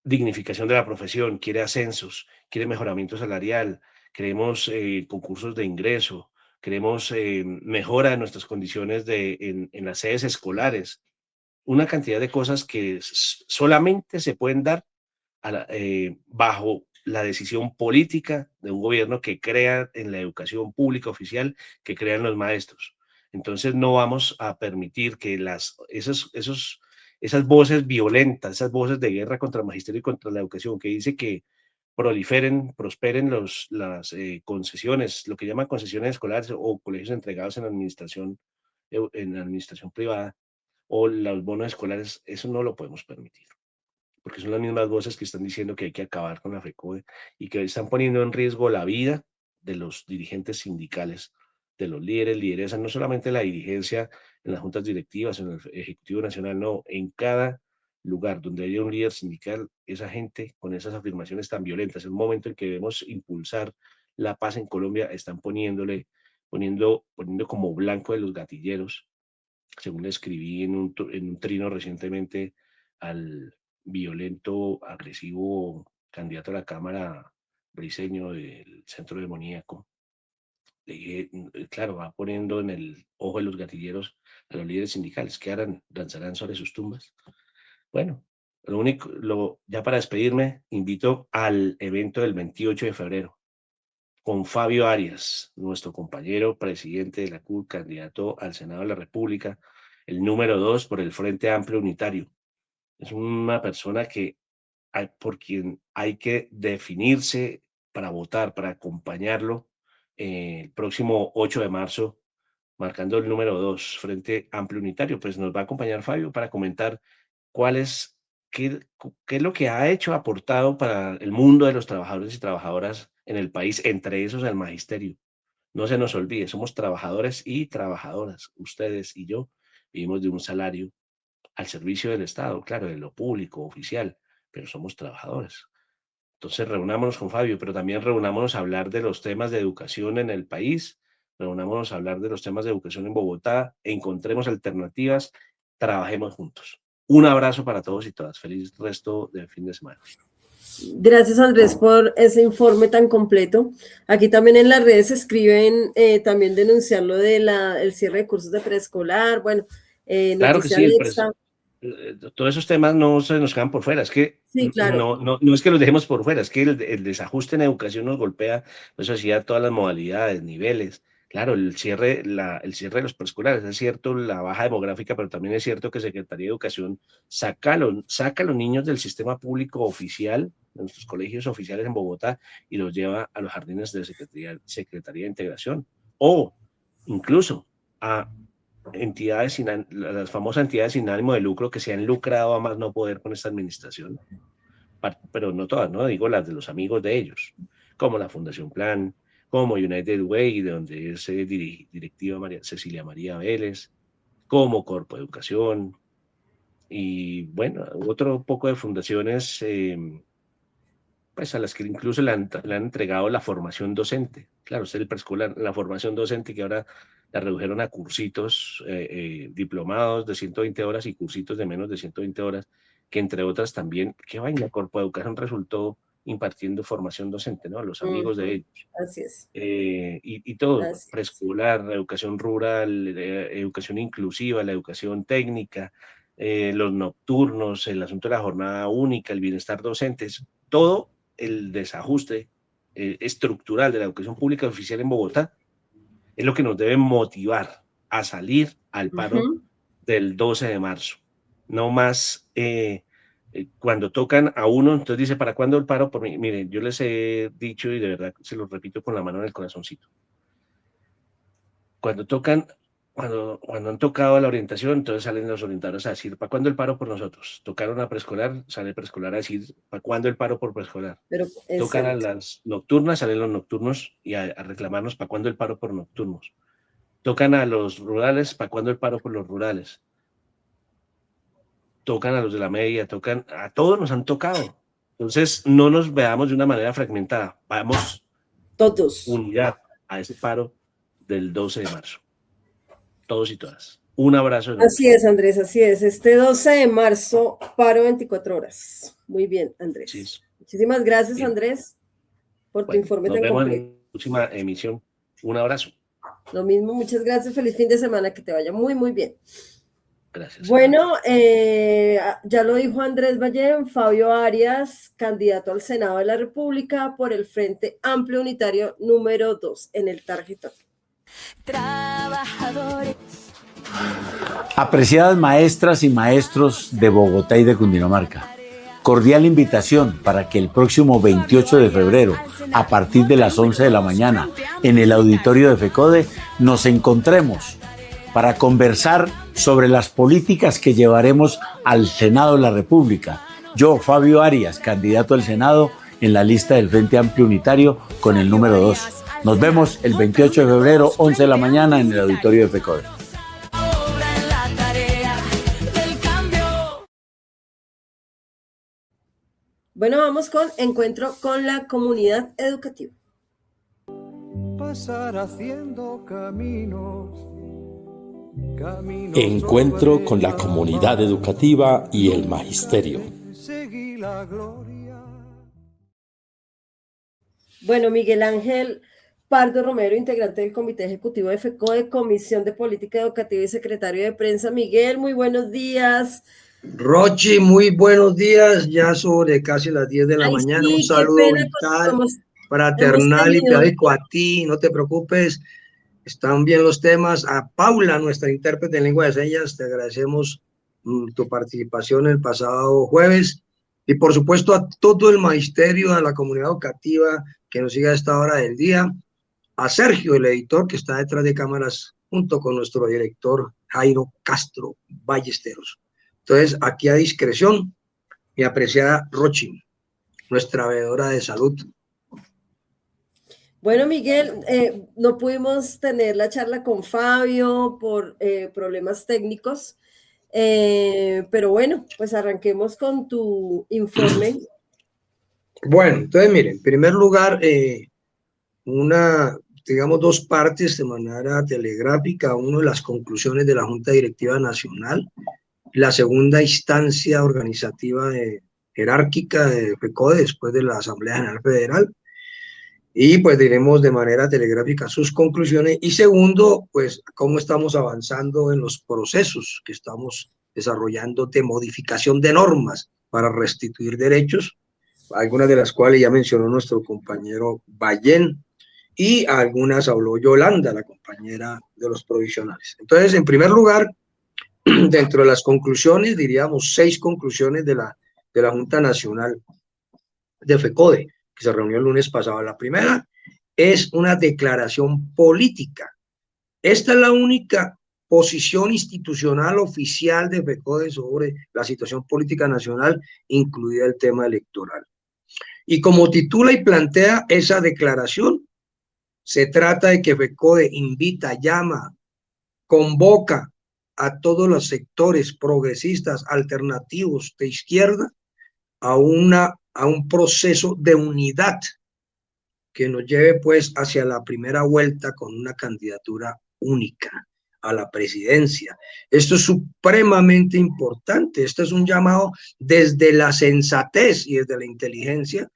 dignificación de la profesión, quiere ascensos, quiere mejoramiento salarial, queremos concursos de ingreso, queremos mejora de nuestras condiciones en las sedes escolares, una cantidad de cosas que solamente se pueden dar bajo la decisión política de un gobierno que crea en la educación pública oficial, que crea en los maestros. Entonces no vamos a permitir que esas voces violentas, esas voces de guerra contra el magisterio y contra la educación, que dice que prosperen las concesiones, lo que llaman concesiones escolares o colegios entregados en administración privada, o los bonos escolares, eso no lo podemos permitir, porque son las mismas voces que están diciendo que hay que acabar con la FECODE y que están poniendo en riesgo la vida de los dirigentes sindicales, de los líderes, lideresas, no solamente la dirigencia en las juntas directivas, en el Ejecutivo Nacional, no, en cada lugar donde haya un líder sindical, esa gente con esas afirmaciones tan violentas, en un momento en que debemos impulsar la paz en Colombia, están poniendo como blanco de los gatilleros, según le escribí en un trino recientemente al violento, agresivo candidato a la Cámara briseño del Centro Demoníaco, claro, va poniendo en el ojo de los gatilleros a los líderes sindicales. ¿Qué harán? ¿Danzarán sobre sus tumbas? Bueno, ya para despedirme, invito al evento del 28 de febrero con Fabio Arias, nuestro compañero presidente de la CUT, candidato al Senado de la República, el número 2 por el Frente Amplio Unitario. Es una persona por quien hay que definirse para votar, para acompañarlo el próximo 8 de marzo, marcando el número 2, Frente Amplio Unitario. Pues nos va a acompañar Fabio para comentar qué es lo que ha aportado para el mundo de los trabajadores y trabajadoras en el país, entre esos el magisterio. No se nos olvide, somos trabajadores y trabajadoras. Ustedes y yo vivimos de un salario al servicio del Estado, claro, de lo público, oficial, pero somos trabajadores. Entonces reunámonos con Fabio, pero también reunámonos a hablar de los temas de educación en el país, reunámonos a hablar de los temas de educación en Bogotá, encontremos alternativas, trabajemos juntos. Un abrazo para todos y todas. Feliz resto de fin de semana. Gracias, Andrés, por ese informe tan completo. Aquí también en las redes escriben también denunciar lo del cierre de cursos de preescolar. Bueno, claro que sí, Alexa. Todos esos temas no se nos quedan por fuera. Es que sí, claro. no es que los dejemos por fuera, es que el desajuste en educación nos golpea, eso hacía todas las modalidades, niveles. Claro, el cierre de los preescolares, es cierto, la baja demográfica, pero también es cierto que Secretaría de Educación saca a los niños del sistema público oficial, de nuestros colegios oficiales en Bogotá, y los lleva a los jardines de Secretaría de Integración, o incluso a las famosas entidades sin ánimo de lucro que se han lucrado a más no poder con esta administración, pero no todas, ¿no? Digo las de los amigos de ellos, como la Fundación Plan, como United Way, de donde es directiva Cecilia María Vélez, como Corpo Educación, y bueno, otro poco de fundaciones, pues a las que incluso le han entregado la formación docente. Claro, es el preescolar, la formación docente que ahora la redujeron a cursitos diplomados de 120 horas y cursitos de menos de 120 horas, que entre otras también, qué vaina, Corpo Educación resultó impartiendo formación docente, ¿no? A los amigos de ellos. Así es. Y todo, preescolar, educación rural, educación inclusiva, la educación técnica, los nocturnos, el asunto de la jornada única, el bienestar docentes, todo el desajuste estructural de la educación pública oficial en Bogotá es lo que nos debe motivar a salir al paro del 12 de marzo. No más cuando tocan a uno, entonces dice, ¿para cuándo el paro? Miren, yo les he dicho y de verdad se los repito con la mano en el corazoncito. Cuando han tocado la orientación, entonces salen los orientadores a decir, ¿para cuándo el paro por nosotros? Tocaron a preescolar, sale el preescolar a decir, ¿para cuándo el paro por preescolar? Tocan a las nocturnas, salen los nocturnos y a reclamarnos, ¿para cuándo el paro por nocturnos? Tocan a los rurales, ¿para cuándo el paro por los rurales? Tocan a los de la media, a todos nos han tocado. Entonces, no nos veamos de una manera fragmentada. Vamos todos unidad a ese paro del 12 de marzo. Todos y todas. Un abrazo. Así es, Andrés, así es. Este 12 de marzo, paro 24 horas. Muy bien, Andrés. Sí. Muchísimas gracias, bien. Andrés, por tu informe tan completo. Nos vemos en la próxima emisión. Un abrazo. Lo mismo, muchas gracias. Feliz fin de semana, que te vaya muy, muy bien. Gracias. Bueno, ya lo dijo Andrés Ballén, Fabio Arias, candidato al Senado de la República por el Frente Amplio Unitario número 2 en el tarjetón. Trabajadores. Apreciadas maestras y maestros de Bogotá y de Cundinamarca, cordial invitación para que el próximo 28 de febrero, a partir de las 11 de la mañana, en el auditorio de FECODE, nos encontremos para conversar sobre las políticas que llevaremos al Senado de la República. Yo, Fabio Arias, candidato al Senado en la lista del Frente Amplio Unitario con el número 2. Nos vemos el 28 de febrero, 11 de la mañana, en el auditorio de FECODE. Bueno, vamos con encuentro con la comunidad educativa. Pasar haciendo caminos. Encuentro con la comunidad educativa y el magisterio. Bueno, Miguel Ángel, Pardo Romero, integrante del Comité Ejecutivo de FECODE, Comisión de Política Educativa y secretario de Prensa. Miguel, muy buenos días. Rochi, muy buenos días, ya sobre casi las 10 de la mañana. Sí, Un qué saludo pena, vital, hemos fraternal y tenido... teórico a ti, no te preocupes, están bien los temas. A Paula, nuestra intérprete en lengua de señas, te agradecemos tu participación el pasado jueves, y por supuesto a todo el magisterio, a la comunidad educativa que nos sigue a esta hora del día, a Sergio, el editor que está detrás de cámaras, junto con nuestro director Jairo Castro Ballesteros. Entonces, aquí a discreción, mi apreciada Rochi, nuestra veedora de salud. Bueno, Miguel, no pudimos tener la charla con Fabio por problemas técnicos, pero bueno, pues arranquemos con tu informe. Bueno, entonces miren, en primer lugar, digamos, dos partes de manera telegráfica, uno de las conclusiones de la Junta Directiva Nacional, la segunda instancia organizativa jerárquica de FECODE después de la Asamblea General Federal, y pues diremos de manera telegráfica sus conclusiones, y segundo, pues cómo estamos avanzando en los procesos que estamos desarrollando de modificación de normas para restituir derechos, algunas de las cuales ya mencionó nuestro compañero Ballén, y algunas habló Yolanda, la compañera de los provisionales. Entonces, en primer lugar, dentro de las conclusiones, diríamos 6 conclusiones de la Junta Nacional de FECODE, que se reunió el lunes pasado. La primera es una declaración política. Esta es la única posición institucional oficial de FECODE sobre la situación política nacional, incluida el tema electoral. Y como titula y plantea esa declaración, se trata de que FECODE invita, llama, convoca a todos los sectores progresistas alternativos de izquierda a un proceso de unidad que nos lleve pues hacia la primera vuelta con una candidatura única a la presidencia. Esto es supremamente importante. Este es un llamado desde la sensatez y desde la inteligencia,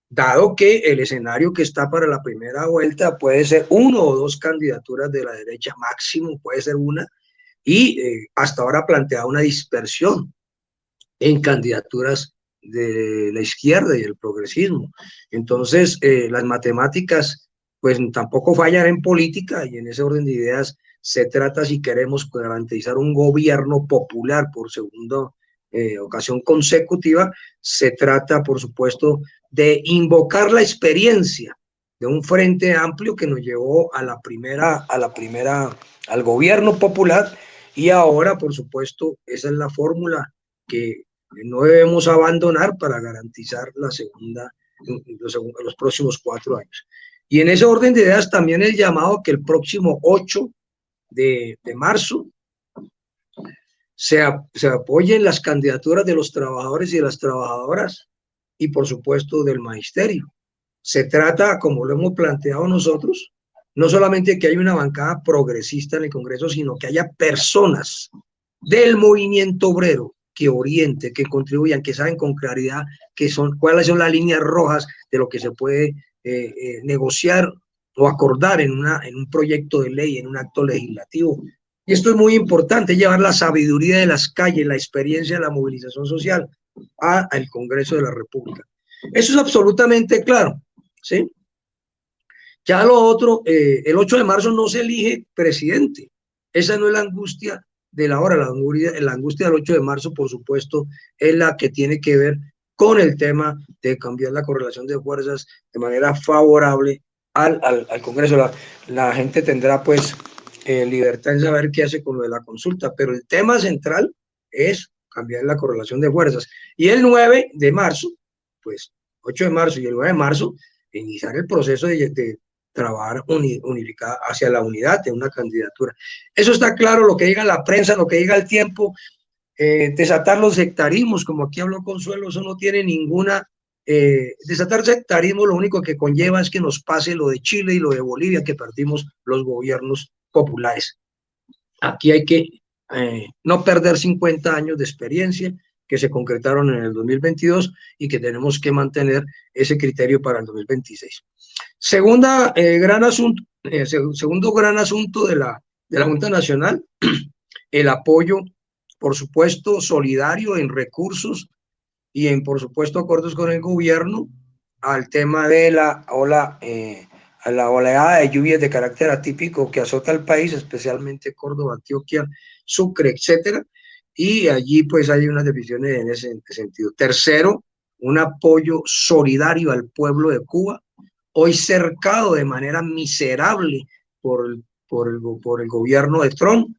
dado que el escenario que está para la primera vuelta puede ser 1 o 2 candidaturas de la derecha, máximo puede ser una, y hasta ahora plantea una dispersión en candidaturas de la izquierda y el progresismo. Entonces, las matemáticas pues tampoco fallan en política, y en ese orden de ideas se trata, si queremos garantizar un gobierno popular por segunda ocasión consecutiva, se trata, por supuesto, de invocar la experiencia de un frente amplio que nos llevó al gobierno popular, y ahora, por supuesto, esa es la fórmula que no debemos abandonar para garantizar la segunda en los próximos 4 años. Y en ese orden de ideas también el llamado que el próximo 8 de marzo se apoyen las candidaturas de los trabajadores y de las trabajadoras, y por supuesto del magisterio. Se trata, como lo hemos planteado nosotros, no solamente que haya una bancada progresista en el Congreso, sino que haya personas del movimiento obrero que orienten, que contribuyan, que saben con claridad cuáles son las líneas rojas de lo que se puede negociar o acordar en un proyecto de ley, en un acto legislativo. Y esto es muy importante, llevar la sabiduría de las calles, la experiencia de la movilización social al Congreso de la República. Eso es absolutamente claro, ¿sí? Ya lo otro, el 8 de marzo no se elige presidente. Esa no es la angustia de la hora. La angustia del 8 de marzo, por supuesto, es la que tiene que ver con el tema de cambiar la correlación de fuerzas de manera favorable al Congreso. La gente tendrá pues libertad en saber qué hace con lo de la consulta, pero el tema central es cambiar la correlación de fuerzas. Y el 9 de marzo, pues 8 de marzo y el 9 de marzo, iniciar el proceso de trabajar unificada hacia la unidad de una candidatura. Eso está claro, lo que diga la prensa, lo que diga el tiempo, desatar los sectarismos, como aquí habló Consuelo, eso no tiene ninguna... desatar sectarismo lo único que conlleva es que nos pase lo de Chile y lo de Bolivia, que perdimos los gobiernos populares. Aquí hay que no perder 50 años de experiencia que se concretaron en el 2022 y que tenemos que mantener ese criterio para el 2026. Segundo gran asunto de la Junta Nacional, el apoyo, por supuesto, solidario en recursos y en, por supuesto, acuerdos con el gobierno al tema de a la oleada de lluvias de carácter atípico que azota el país, especialmente Córdoba, Antioquia, Sucre, etcétera, y allí pues hay unas decisiones en ese sentido. Tercero, un apoyo solidario al pueblo de Cuba, hoy cercado de manera miserable por el gobierno de Trump,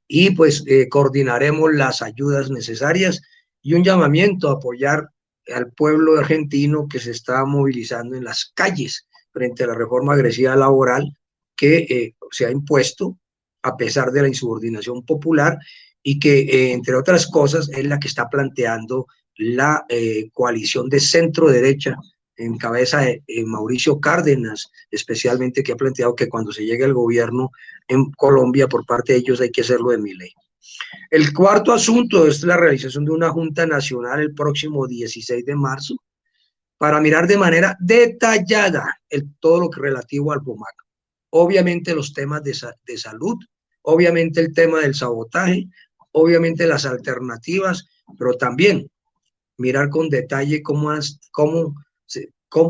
y pues coordinaremos las ayudas necesarias y un llamamiento a apoyar al pueblo argentino que se está movilizando en las calles frente a la reforma agresiva laboral que se ha impuesto a pesar de la insubordinación popular y que, entre otras cosas, es la que está planteando la coalición de centro-derecha en cabeza de Mauricio Cárdenas, especialmente, que ha planteado que cuando se llegue al gobierno en Colombia por parte de ellos hay que hacerlo de Milei. El cuarto asunto es la realización de una Junta Nacional el próximo 16 de marzo para mirar de manera detallada todo lo que es relativo al FOMAC. Obviamente los temas de salud, obviamente el tema del sabotaje, obviamente las alternativas, pero también mirar con detalle cómo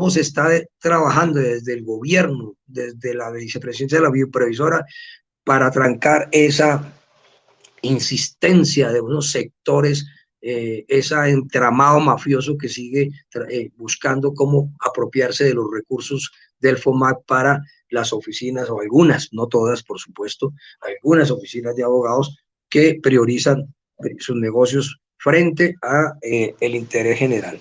se está trabajando desde el gobierno, desde la vicepresidencia de la previsora, para trancar esa insistencia de unos sectores, ese entramado mafioso que sigue buscando cómo apropiarse de los recursos del FOMAC para las oficinas, o algunas, no todas, por supuesto, algunas oficinas de abogados que priorizan sus negocios frente a el interés general.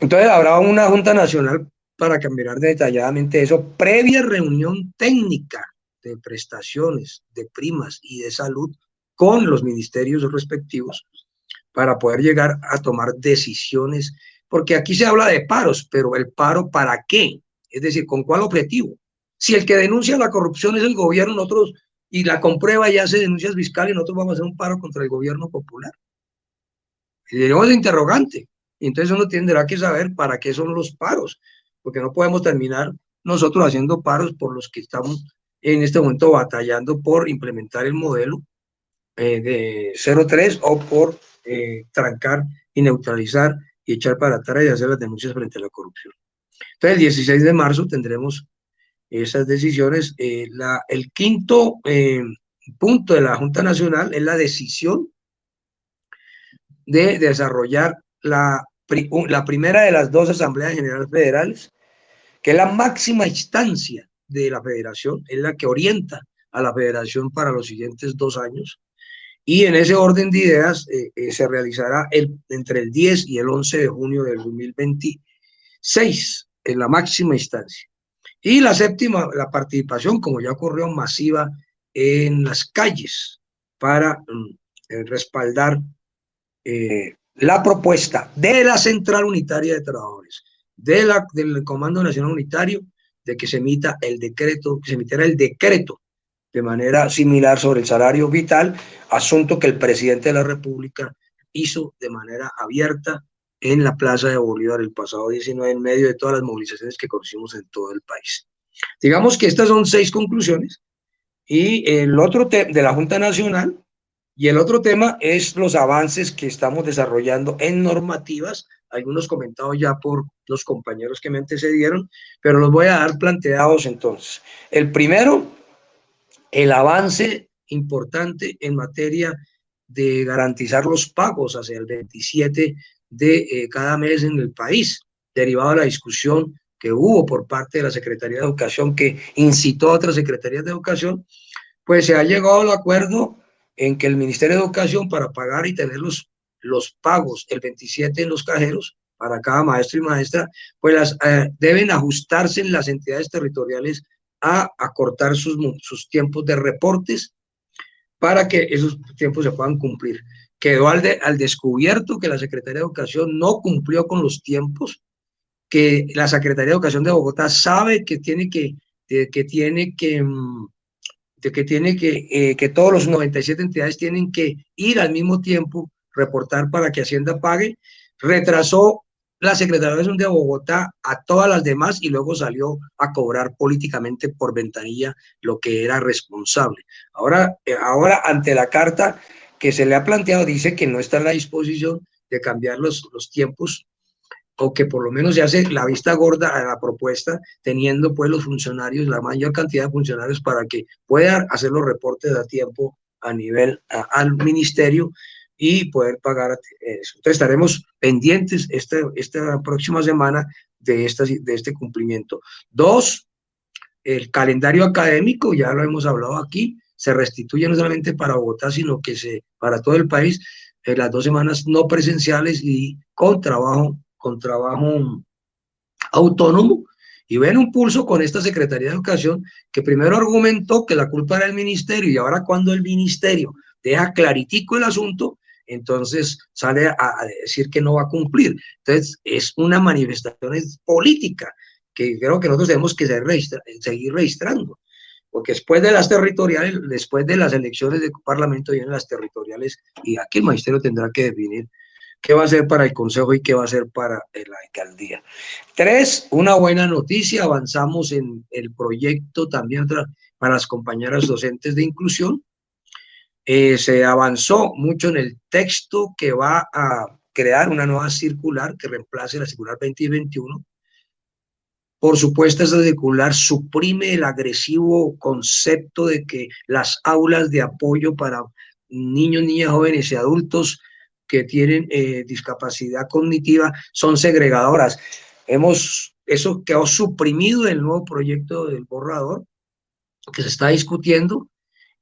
Entonces habrá una Junta Nacional para mirar detalladamente eso, previa reunión técnica de prestaciones, de primas y de salud con los ministerios respectivos para poder llegar a tomar decisiones, porque aquí se habla de paros, pero ¿el paro para qué? Es decir, ¿con cuál objetivo? Si el que denuncia la corrupción es el gobierno, nosotros, y la comprueba y hace denuncias fiscales, nosotros vamos a hacer un paro contra el gobierno popular. Y llegamos de interrogante. Y entonces uno tendrá que saber para qué son los paros, porque no podemos terminar nosotros haciendo paros por los que estamos en este momento batallando por implementar el modelo de 03 o por trancar y neutralizar y echar para atrás y hacer las denuncias frente a la corrupción. Entonces, el 16 de marzo tendremos esas decisiones. El quinto punto de la Junta Nacional es la decisión de desarrollar la primera de las dos asambleas generales federales, que es la máxima instancia de la federación, es la que orienta a la federación para los siguientes 2 años, y en ese orden de ideas se realizará entre el 10 y el 11 de junio del 2026, en la máxima instancia. Y la séptima, la participación, como ya ocurrió, masiva en las calles para respaldar la propuesta de la Central Unitaria de Trabajadores, del Comando Nacional Unitario, de que se emita el decreto, que se emitiera el decreto de manera similar sobre el salario vital, asunto que el presidente de la República hizo de manera abierta en la Plaza de Bolívar el pasado 19, en medio de todas las movilizaciones que conocimos en todo el país. Digamos que estas son 6 conclusiones, y el otro tema de la Junta Nacional, y el otro tema es los avances que estamos desarrollando en normativas, algunos comentados ya por los compañeros que me antecedieron, pero los voy a dar planteados entonces. El primero, el avance importante en materia de garantizar los pagos hacia el 27 de cada mes en el país, derivado de la discusión que hubo por parte de la Secretaría de Educación, que incitó a otras secretarías de educación, pues se ha llegado al acuerdo en que el Ministerio de Educación, para pagar y tener los pagos el 27 en los cajeros para cada maestro y maestra, pues deben ajustarse en las entidades territoriales a acortar sus tiempos de reportes para que esos tiempos se puedan cumplir. Quedó al descubierto que la Secretaría de Educación no cumplió con los tiempos, que la Secretaría de Educación de Bogotá sabe que todos los 97 entidades tienen que ir al mismo tiempo, reportar para que Hacienda pague, retrasó la Secretaría de Educación de Bogotá a todas las demás y luego salió a cobrar políticamente por ventanilla lo que era responsable. Ahora ante la carta que se le ha planteado, dice que no está en la disposición de cambiar los tiempos, o que por lo menos se hace la vista gorda a la propuesta, teniendo pues los funcionarios, la mayor cantidad de funcionarios para que puedan hacer los reportes a tiempo a nivel al ministerio y poder pagar eso. Entonces estaremos pendientes esta próxima semana de este cumplimiento. 2, el calendario académico, ya lo hemos hablado aquí, se restituye no solamente para Bogotá, sino que para todo el país, las 2 semanas no presenciales y con trabajo autónomo, y ven un pulso con esta Secretaría de Educación que primero argumentó que la culpa era el ministerio, y ahora cuando el ministerio deja claritico el asunto, entonces sale a decir que no va a cumplir. Entonces es una manifestación política que creo que nosotros tenemos que seguir registrando, porque después de las territoriales, después de las elecciones de parlamento vienen las territoriales, y aquí el magisterio tendrá que definir qué va a hacer para el consejo y qué va a hacer para la alcaldía. 3, una buena noticia, avanzamos en el proyecto también para las compañeras docentes de inclusión. Se avanzó mucho en el texto que va a crear una nueva circular que reemplace la circular 2021. Por supuesto, esa circular suprime el agresivo concepto de que las aulas de apoyo para niños, niñas, jóvenes y adultos que tienen discapacidad cognitiva son segregadoras. Eso quedó suprimido en el nuevo proyecto del borrador que se está discutiendo.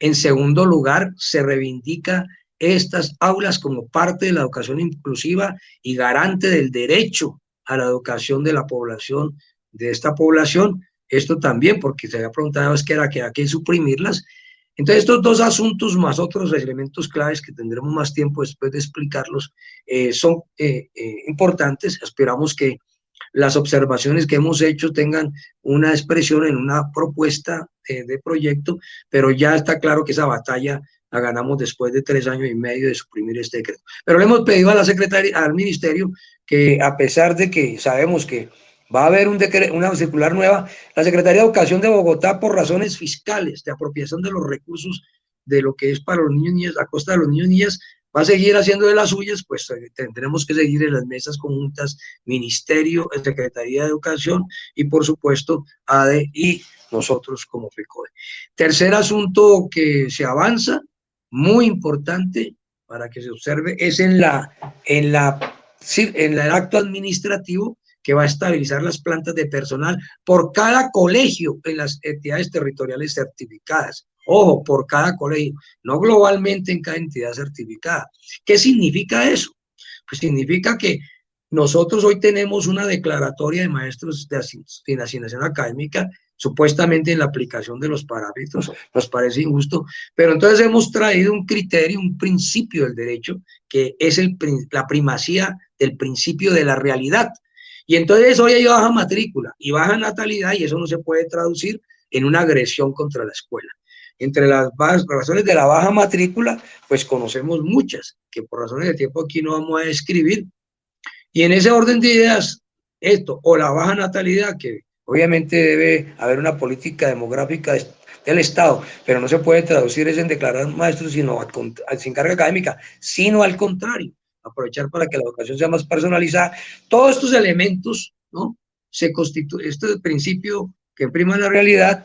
En segundo lugar, se reivindica estas aulas como parte de la educación inclusiva y garante del derecho a la educación de la población, de esta población. Esto también, porque se había preguntado es que era que hay que suprimirlas. Entonces, estos 2 asuntos más otros elementos claves que tendremos más tiempo después de explicarlos son importantes. Esperamos que las observaciones que hemos hecho tengan una expresión en una propuesta de proyecto, pero ya está claro que esa batalla la ganamos después de 3 años y medio de suprimir este decreto. Pero le hemos pedido a la Secretaría, al Ministerio, que a pesar de que sabemos que va a haber una circular nueva, la Secretaría de Educación de Bogotá, por razones fiscales de apropiación de los recursos de lo que es para los niños y niñas, a costa de los niños y niñas, va a seguir haciendo de las suyas, pues tendremos que seguir en las mesas conjuntas, Ministerio, Secretaría de Educación y por supuesto ADE y nosotros como FECODE. Tercer asunto que se avanza, muy importante para que se observe, es en el acto administrativo que va a estabilizar las plantas de personal por cada colegio en las entidades territoriales certificadas. Ojo, por cada colegio, no globalmente en cada entidad certificada. ¿Qué significa eso? Pues significa que nosotros hoy tenemos una declaratoria de maestros de asignación académica, supuestamente en la aplicación de los parámetros, nos parece injusto, pero entonces hemos traído un criterio, un principio del derecho, que es la primacía del principio de la realidad. Y entonces hoy hay baja matrícula y baja natalidad, y eso no se puede traducir en una agresión contra la escuela. Entre las razones de la baja matrícula, pues conocemos muchas, que por razones de tiempo aquí no vamos a describir. Y en ese orden de ideas, esto, o la baja natalidad, que obviamente debe haber una política demográfica del Estado, pero no se puede traducir eso en declarar maestros sin carga académica, sino al contrario, aprovechar para que la educación sea más personalizada. Todos estos elementos, ¿no? Se constituye, este principio que prima la realidad,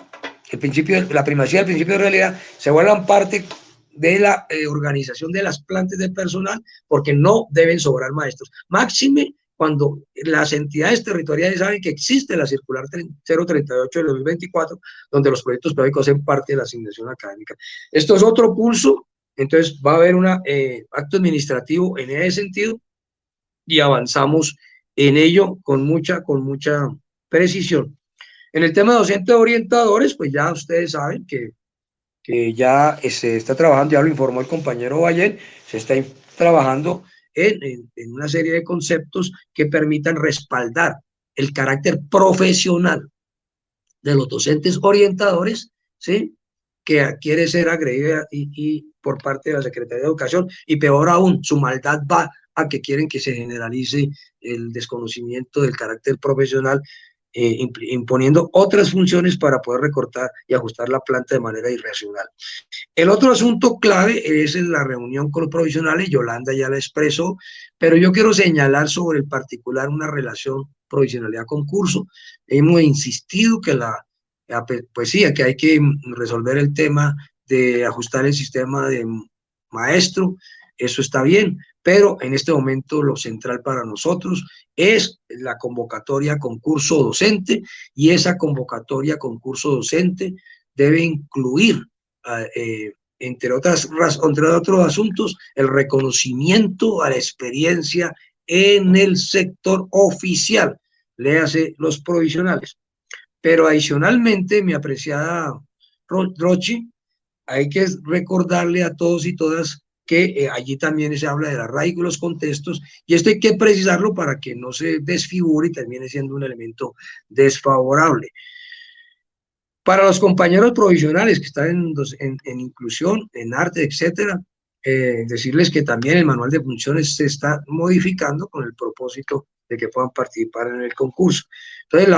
la primacía del principio de realidad, se vuelvan parte de la organización de las plantas de personal, porque no deben sobrar maestros. Máxime cuando las entidades territoriales saben que existe la circular 038 de 2024, donde los proyectos pedagógicos hacen parte de la asignación académica. Esto es otro pulso. Entonces va a haber un acto administrativo en ese sentido y avanzamos en ello con mucha precisión. En el tema de docentes orientadores, pues ya ustedes saben que ya se está trabajando, ya lo informó el compañero Valle, se está trabajando en una serie de conceptos que permitan respaldar el carácter profesional de los docentes orientadores, ¿sí?, que quiere ser agredida y por parte de la Secretaría de Educación, y peor aún, su maldad va a que quieren que se generalice el desconocimiento del carácter profesional, imponiendo otras funciones para poder recortar y ajustar la planta de manera irracional. El otro asunto clave es en la reunión con los provisionales, Yolanda ya la expresó, pero yo quiero señalar sobre el particular una relación provisionalidad-concurso. Hemos insistido que pues sí, que hay que resolver el tema de ajustar el sistema de maestro, eso está bien, pero en este momento lo central para nosotros es la convocatoria concurso docente, y esa convocatoria concurso docente debe incluir, entre otros asuntos, el reconocimiento a la experiencia en el sector oficial, léase los provisionales. Pero adicionalmente, mi apreciada Rochi, hay que recordarle a todos y todas que allí también se habla del arraigo y los contextos, y esto hay que precisarlo para que no se desfigure y termine siendo un elemento desfavorable. Para los compañeros provisionales que están en inclusión, en arte, etcétera, decirles que también el manual de funciones se está modificando con el propósito de que puedan participar en el concurso. Entonces,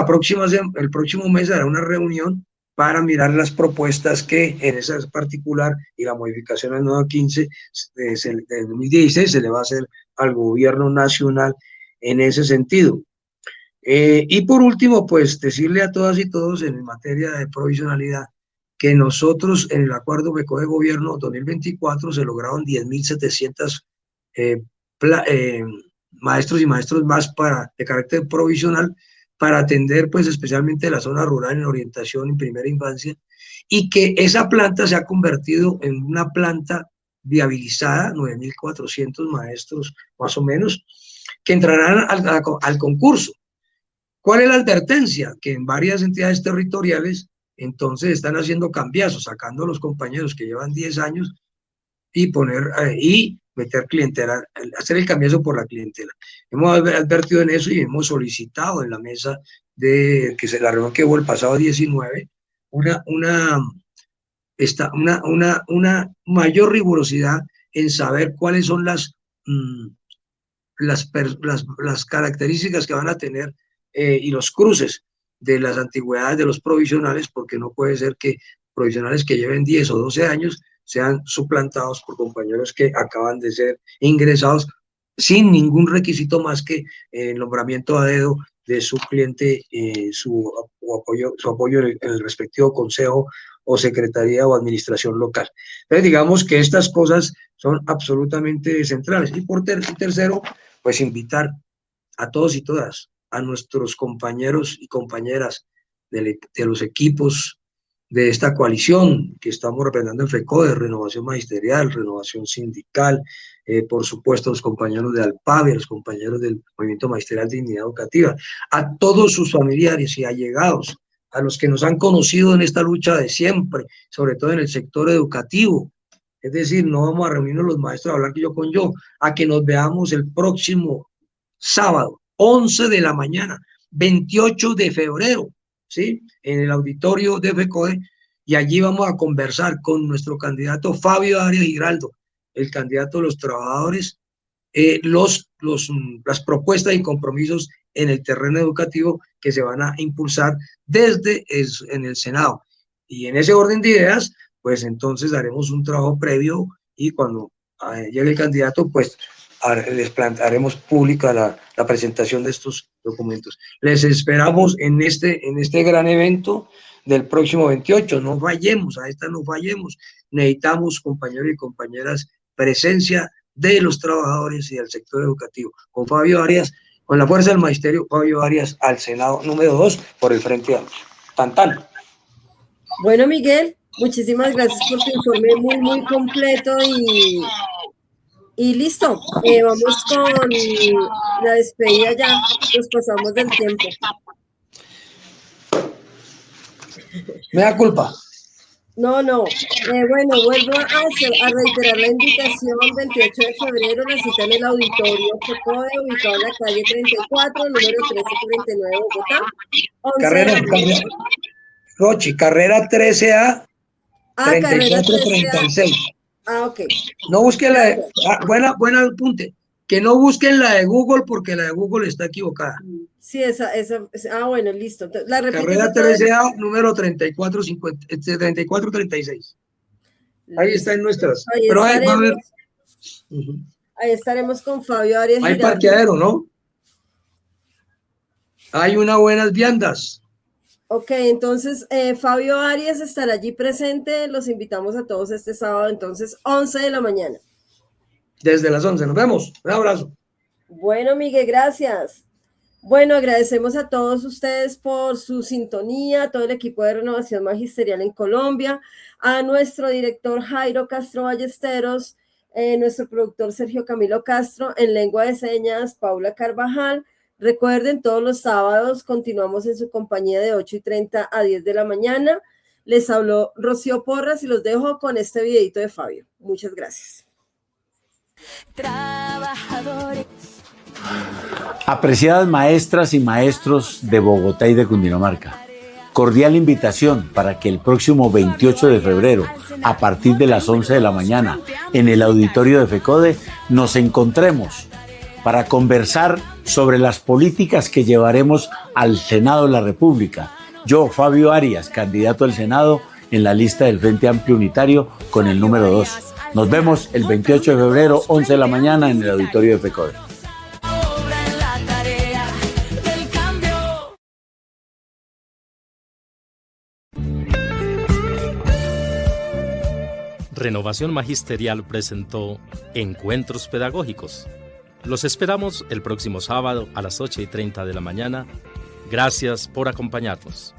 el próximo mes hará una reunión para mirar las propuestas que en esa particular y la modificación al 915 de 2016 se le va a hacer al gobierno nacional en ese sentido. Y por último, pues decirle a todas y todos en materia de provisionalidad que nosotros en el acuerdo FECODE de gobierno 2024 se lograron 10.700 maestros y maestros más de carácter provisional para atender pues especialmente la zona rural en orientación en primera infancia, y que esa planta se ha convertido en una planta viabilizada, 9.400 maestros más o menos, que entrarán al concurso. ¿Cuál es la advertencia? Que en varias entidades territoriales entonces están haciendo cambiazos, sacando a los compañeros que llevan 10 años y meter clientela, hacer el cambiazo por la clientela. Hemos advertido en eso y hemos solicitado en la mesa la reunión que hubo el pasado 19, una mayor rigurosidad en saber cuáles son las características que van a tener y los cruces de las antigüedades de los provisionales, porque no puede ser que provisionales que lleven 10 o 12 años sean suplantados por compañeros que acaban de ser ingresados sin ningún requisito más que el nombramiento a dedo de su cliente, su apoyo en el respectivo consejo o secretaría o administración local. Entonces, digamos que estas cosas son absolutamente centrales. Y por tercero, pues invitar a todos y todas, a nuestros compañeros y compañeras de los equipos de esta coalición que estamos representando en FECODE, renovación magisterial, renovación sindical, por supuesto los compañeros de ALPAVE, los compañeros del Movimiento Magisterial de Dignidad Educativa, a todos sus familiares y allegados, a los que nos han conocido en esta lucha de siempre, sobre todo en el sector educativo. Es decir, no vamos a reunirnos los maestros a hablar yo con yo, a que nos veamos el próximo sábado, 11 de la mañana, 28 de febrero, ¿sí? En el auditorio de FECODE, y allí vamos a conversar con nuestro candidato Fabio Arias Giraldo, el candidato de los trabajadores, las propuestas y compromisos en el terreno educativo que se van a impulsar en el Senado. Y en ese orden de ideas, pues entonces haremos un trabajo previo, y cuando llegue el candidato, pues haremos pública la presentación de estos documentos. Les esperamos en este gran evento del próximo 28. No fallemos, no fallemos. Necesitamos, compañeros y compañeras, presencia de los trabajadores y del sector educativo. Con Fabio Arias, con la fuerza del magisterio, Fabio Arias al Senado número 2 por el Frente Amplio. Tan. Bueno, Miguel, muchísimas gracias por tu informe muy, muy completo y listo. Vamos con la despedida ya. Nos pasamos del tiempo. Me da culpa. No. Bueno, vuelvo a reiterar la invitación. 28 de febrero, la cita en el auditorio FECODE, ubicado en la calle 34, número 1339, Bogotá. Carrera 13A, 3436. Ok. No busque buen apunte. Que no busquen la de Google porque la de Google está equivocada. Sí, bueno, listo. La Carrera 13A, número 3436. Ahí está en nuestras. Ahí pero ahí va a haber. Ahí estaremos con Fabio Arias. Hay parqueadero, ¿no? Hay unas buenas viandas. Ok, entonces Fabio Arias estará allí presente. Los invitamos a todos este sábado, entonces 11 de la mañana. Desde las 11. Nos vemos. Un abrazo. Bueno, Miguel, gracias. Bueno, agradecemos a todos ustedes por su sintonía, a todo el equipo de Renovación Magisterial en Colombia, a nuestro director Jairo Castro Ballesteros, nuestro productor Sergio Camilo Castro, en lengua de señas Paula Carvajal. Recuerden, todos los sábados continuamos en su compañía de 8:30 a 10 de la mañana. Les habló Rocío Porras y los dejo con este videito de Fabio. Muchas gracias. Trabajadores. Apreciadas maestras y maestros de Bogotá y de Cundinamarca, cordial invitación para que el próximo 28 de febrero, a partir de las 11 de la mañana, en el auditorio de FECODE, nos encontremos para conversar sobre las políticas que llevaremos al Senado de la República. Yo, Fabio Arias, candidato al Senado en la lista del Frente Amplio Unitario con el número 2. Nos vemos el 28 de febrero, 11 de la mañana, en el auditorio de FECODE. Renovación Magisterial presentó Encuentros Pedagógicos. Los esperamos el próximo sábado a las 8:30 de la mañana. Gracias por acompañarnos.